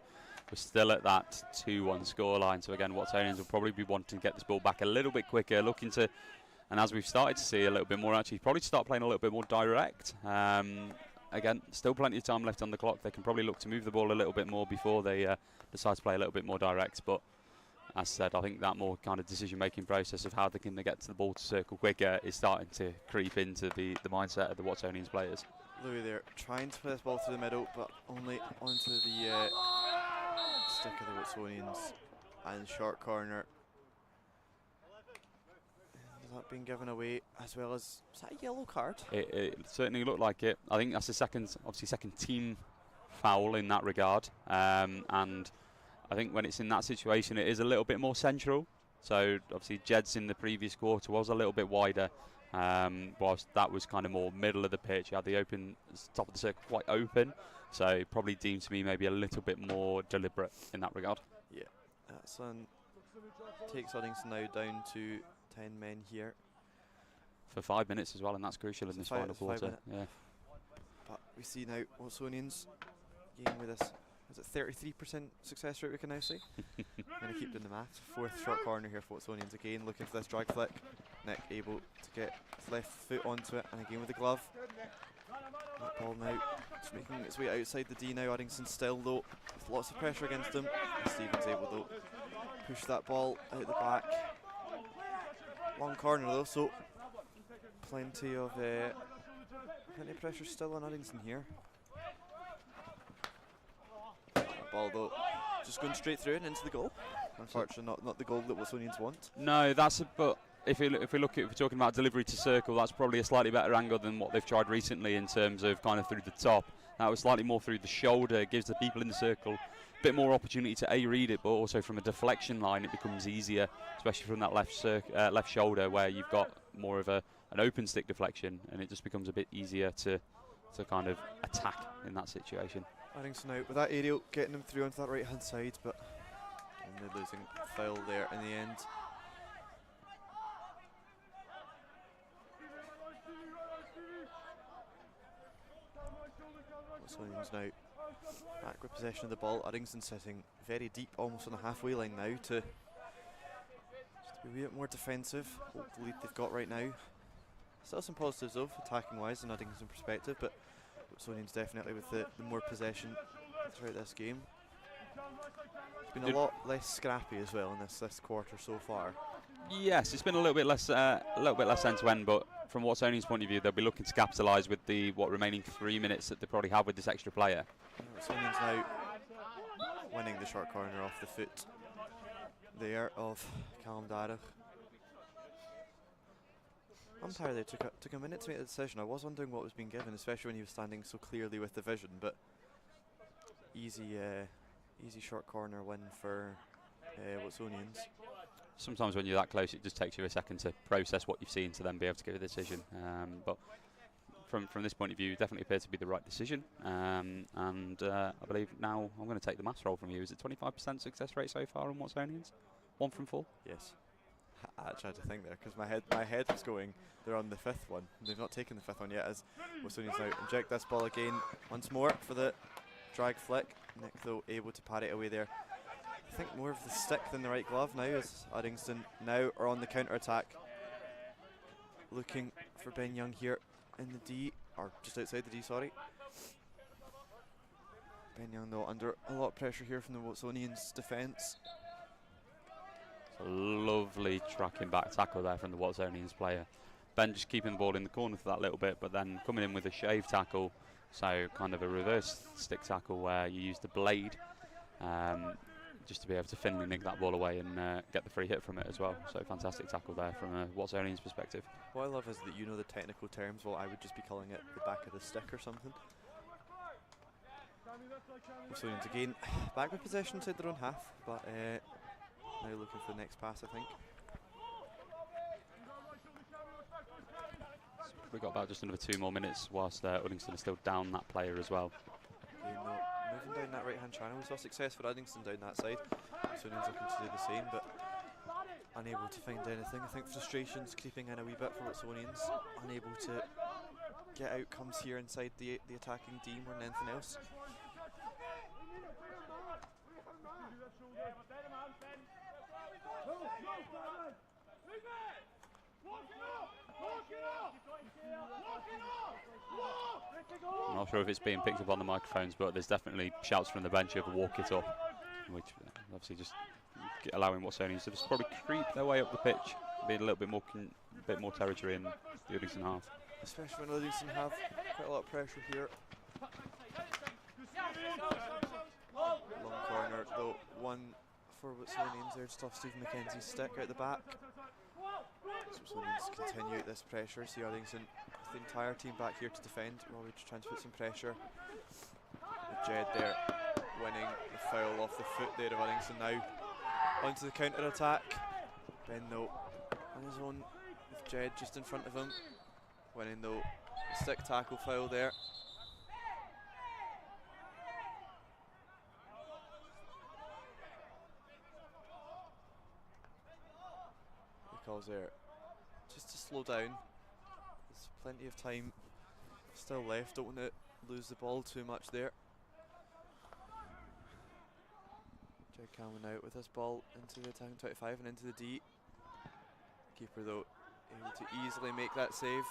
we're still at that 2-1 scoreline. So again, Watsonians will probably be wanting to get this ball back a little bit quicker, looking to, and as we've started to see a little bit more, actually probably start playing a little bit more direct. Again, still plenty of time left on the clock. They can probably look to move the ball a little bit more before they decide to play a little bit more direct. But as said, I think that more kind of decision-making process of how they can get to the ball to circle quicker is starting to creep into the mindset of the Watsonians players. Louis there trying to play this ball through the middle, but only onto the stick of the Watsonians, and short corner. That being given away, as well as, is that a yellow card? It certainly looked like it. I think that's the second team foul in that regard, and I think when it's in that situation, it is a little bit more central. So obviously Jed's in the previous quarter was a little bit wider, whilst that was kind of more middle of the pitch. You had the open top of the circle quite open, so probably deemed to be maybe a little bit more deliberate in that regard. Yeah, that's takes Uddingston now down to 10 men here. For 5 minutes as well, and that's crucial in this final quarter. Yeah. But we see now Watsonians game with this. Is it 33% success rate we can now see? I'm going to keep doing the maths. Fourth short corner here for Watsonians again, looking for this drag flick. Nick able to get his left foot onto it, and again with the glove. That ball now just making its way outside the D now. Uddingston still though, with lots of pressure against him. And Stephen's able though push that ball out the back. Long corner though, so plenty of pressure still on Uddingston here. Ball though just going straight through and into the goal. Unfortunately, not the goal that Watsonians want. No, but if we look at, if we're talking about delivery to circle, that's probably a slightly better angle than what they've tried recently in terms of kind of through the top. That was slightly more through the shoulder, gives the people in the circle a bit more opportunity to read it, but also from a deflection line it becomes easier, especially from that left shoulder where you've got more of an open stick deflection, and it just becomes a bit easier to kind of attack in that situation. Uddingston out with that aerial, getting him through onto that right hand side, but only losing foul there in the end. Watsonians now back with possession of the ball. Uddingston sitting very deep, almost on the halfway line now, to just be a wee bit more defensive. Hopefully they've got right now. Still some positives though, attacking wise in Uddingston perspective, but Watsonians definitely with the more possession throughout this game. It's been a lot less scrappy as well in this quarter so far. Yes, it's been a little bit less end to end, but from Watsonians' point of view, they'll be looking to capitalise with the remaining 3 minutes that they probably have with this extra player. Watsonians now winning the short corner off the foot there of Callum Darragh. Umpire there took a minute to make the decision. I was wondering what was being given, especially when he was standing so clearly with the vision, but easy short corner win for Watsonians. Sometimes when you're that close, it just takes you a second to process what you've seen to then be able to give a decision. But from this point of view, definitely appears to be the right decision. And I believe now I'm going to take the maths roll from you. Is it 25% success rate so far on Watsonians? 1 from 4? Yes. I actually had to think there because my head was going, they're on the 5th one. They've not taken the 5th one yet, as Watsonians now inject this ball again once more for the drag flick. Nick, though, able to parry it away there. I think more of the stick than the right glove now, as Uddingston now are on the counter attack. Looking for Ben Young here in the D, or just outside the D, sorry. Ben Young, though, under a lot of pressure here from the Watsonians defence. A lovely tracking back tackle there from the Watsonians player. Ben just keeping the ball in the corner for that little bit, but then coming in with a shave tackle, so kind of a reverse stick tackle where you use the blade just to be able to thinly nick that ball away and get the free hit from it as well. So fantastic tackle there from a Watsonians perspective. What I love is that you know the technical terms, while I would just be calling it the back of the stick or something. Watsonians again back with possession inside their own half, but now looking for the next pass, I think. So we've got about just another 2 more minutes whilst Uddingston is still down that player as well. Okay, no, moving down that right hand channel, we saw success for Uddingston down that side. Watsonians looking to do the same, but unable to find anything. I think frustration's creeping in a wee bit for Watsonians, unable to get outcomes here inside the attacking D more than anything else. I'm not sure if it's being picked up on the microphones, but there's definitely shouts from the bench of walk it up, which obviously just allowing Watsonians to just probably creep their way up the pitch, be a little bit more territory in the Uddingston half. Especially when Uddingston have quite a lot of pressure here. Long corner though, one for Watsonians there, just off Stephen McKenzie's stick out the back. So Watsonians continue out this pressure. See Uddingston with the entire team back here to defend while we just trying to put some pressure. With Jed there winning the foul off the foot there of Uddingston now. Onto the counter attack. Ben though on his own with Jed just in front of him. Winning though the stick tackle foul there. The calls there just to slow down. There's plenty of time still left, don't want to lose the ball too much there. Jed coming out with this ball into the attacking 25 and into the D. Keeper though able to easily make that save.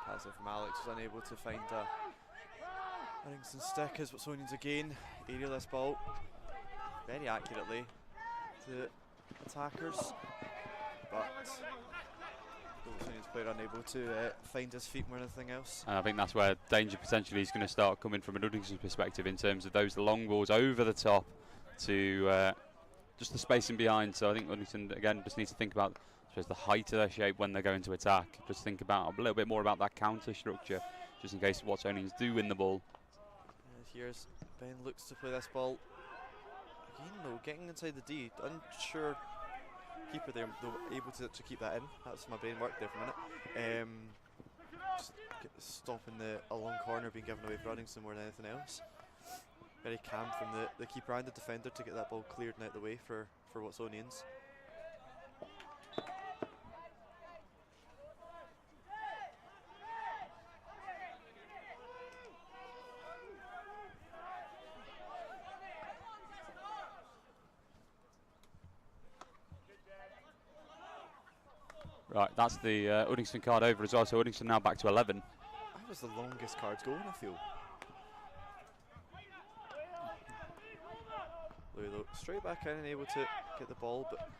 Pass there from Alex, was unable to find a Uddingston stick as Watsonians again aerial this ball very accurately to attackers, but the Watsonians player unable to find his feet more than anything else. And I think that's where danger potentially is going to start coming from an Uddingston perspective in terms of those long balls over the top to just the spacing behind. So I think Uddingston again just needs to think about the height of their shape when they're going to attack. Just think about a little bit more about that counter structure, just in case Watsonians do win the ball. Here's Ben looks to play this ball again though, getting inside the D. Unsure keeper there, though able to keep that in. That's my brain work there for a minute. Just stopping a long corner being given away for Uddingston more than anything else. Very calm from the keeper and the defender to get that ball cleared and out the way for Watsonians. Right, that's the Uddingston card over as well, so Uddingston now back to 11. That was the longest cards going, I feel. Louis though, straight back in and able to get the ball, but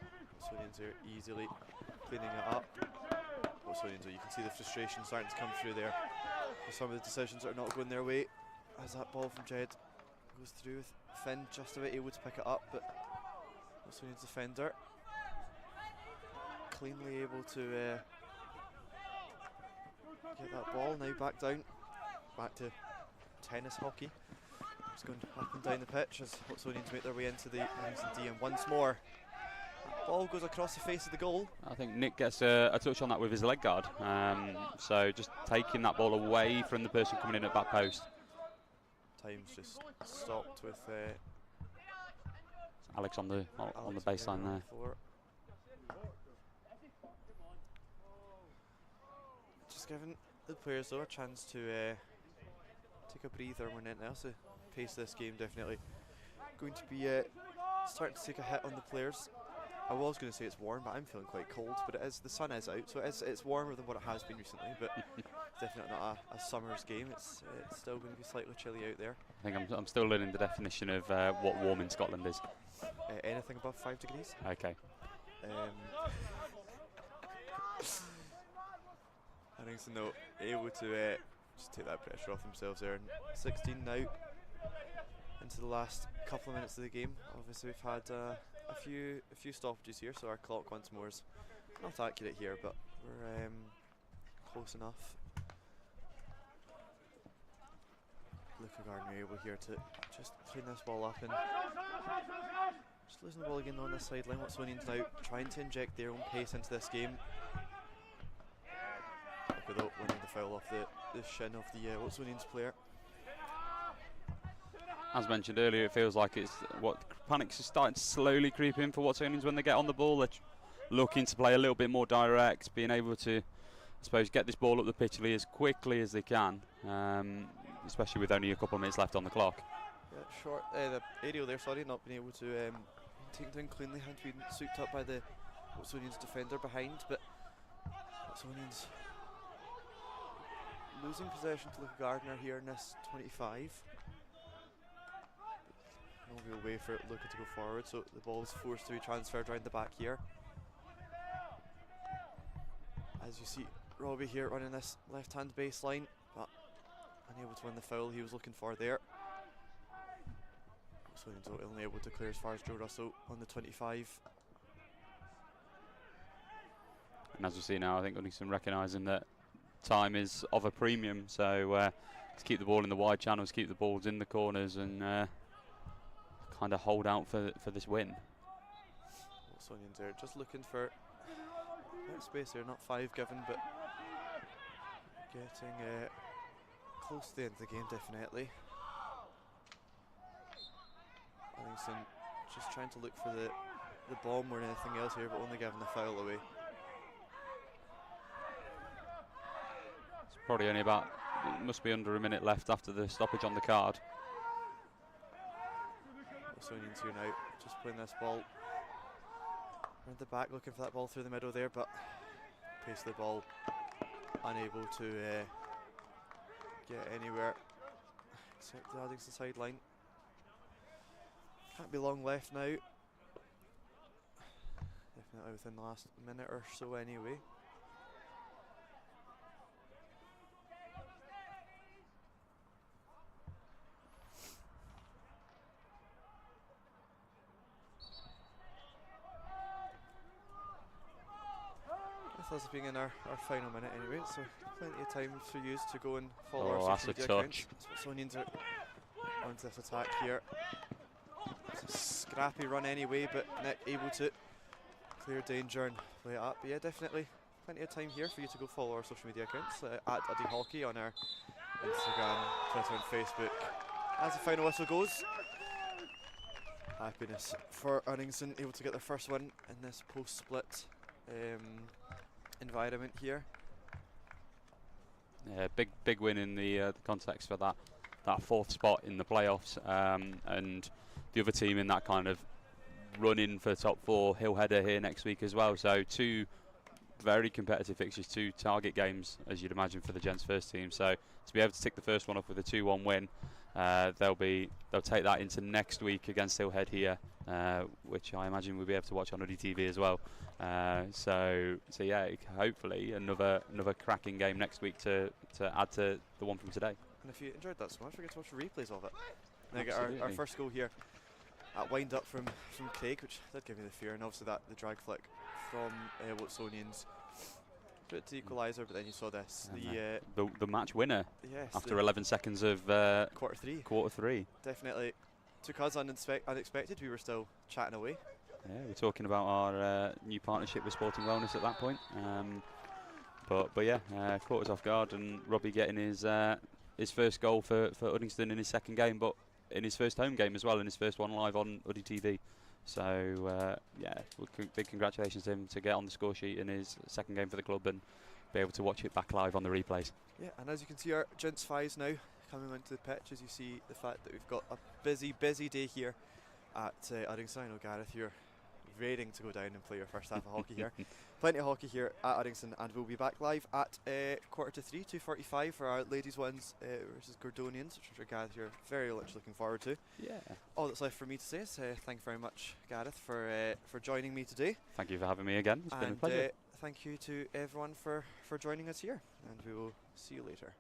Watsonians are easily cleaning it up. Watsonians, you can see the frustration starting to come through there. With some of the decisions that are not going their way. As that ball from Jed goes through with Finn just about able to pick it up, but Watsonians defender cleanly able to get that ball. Now back down, back to tennis hockey. It's going up and down the pitch as Watsonians make their way into the Uddingston D, and once more ball goes across the face of the goal. I think Nick gets a touch on that with his leg guard, so just taking that ball away from the person coming in at back post. Time's just stopped with Alex on the baseline there. Just giving the players though a chance to take a breather when anything else. The pace of this game definitely going to be starting to take a hit on the players. I was going to say it's warm, but I'm feeling quite cold. But it is, the sun is out, so it's warmer than what it has been recently. But it's definitely not a summer's game. It's still going to be slightly chilly out there. I think I'm still learning the definition of what warm in Scotland is. Anything above 5 degrees. Okay. Uddingston though able to just take that pressure off themselves there. And 16 now into the last couple of minutes of the game. Obviously we've had a few stoppages here, so our clock once more is not accurate here, but we're close enough. Luca Gardner able here to just clean this ball up and just losing the ball again on this sideline. Watsonians now trying to inject their own pace into this game without winning the foul off the shin of the Watsonians player. As mentioned earlier, it feels like it's what panics are starting to slowly creep in for Watsonians when they get on the ball. They're looking to play a little bit more direct, being able to, I suppose, get this ball up the pitch as quickly as they can, especially with only a couple of minutes left on the clock. Yeah, short. The aerial there, sorry, not being able to take down cleanly, had been souped up by the Watsonians defender behind, but Watsonians losing possession to Luca Gardner here in this 25. No real way for Luca to go forward, so the ball is forced to be transferred around the back here. As you see, Robbie here running this left-hand baseline, but unable to win the foul he was looking for there. So he's only able to clear as far as Joe Russell on the 25. And as we see now, I think Uddingston recognising that time is of a premium, so to keep the ball in the wide channels, keep the balls in the corners, and kind of hold out for this win. Watsonians there just looking for space here, not 5 given, but getting close to the end of the game definitely. Uddingston just trying to look for the bomb or anything else here, but only giving the foul away. It's probably only about, it must be under a minute left after the stoppage on the card. Watsonians here now, just playing this ball around the back, looking for that ball through the middle there, but pace of the ball unable to get anywhere except the Uddingston sideline. Can't be long left now. Definitely within the last minute or so anyway. With us being in our final minute anyway, so plenty of time for you to go and follow our social media accounts. Watsonians are onto this attack here. It's a scrappy run anyway, but Nick able to clear danger and play it up. But yeah, definitely plenty of time here for you to go follow our social media accounts at Uddy Hockey on our Instagram, Twitter and Facebook. As the final whistle goes, happiness for Uddingston, able to get their first win in this post-split environment here. Yeah, big win in the context for that 4th spot in the playoffs, and the other team in that kind of run in for top 4, Hillheader here next week as well. So 2 very competitive fixtures, 2 target games, as you'd imagine, for the Gents first team. So to be able to tick the first one off with a 2-1 win, they'll take that into next week against Hillhead here, which I imagine we'll be able to watch on UDDY TV as well. So yeah, hopefully another cracking game next week to add to the one from today. And if you enjoyed that so much, we get to watch replays of it. Now get our first goal here at wind up from Craig, which did give me the fear, and obviously the drag flick from Watsonians. Bit to equaliser, but then you saw this. The match winner, yes, after 11 seconds of quarter three. Definitely took us unexpected. We were still chatting away. Yeah, we're talking about our new partnership with Sporting Wellness at that point. But yeah, caught us off guard, and Robbie getting his first goal for Uddingston in his second game, but in his first home game as well, in his first one live on UDDY TV. So yeah, big congratulations to him to get on the score sheet in his second game for the club and be able to watch it back live on the replays. Yeah, and as you can see, our Gents fives now coming onto the pitch, as you see the fact that we've got a busy day here at Uddingston. I know, Gareth, you're raring to go down and play your first half of hockey here. Plenty of hockey here at Uddingston, and we'll be back live at 2:45, 2:45 for our ladies ones versus Gordonians, which I'm sure, Gareth, you're very much looking forward to. Yeah. All that's left for me to say is thank you very much, Gareth, for joining me today. Thank you for having me again. It's been a pleasure. Thank you to everyone for joining us here, and we will see you later.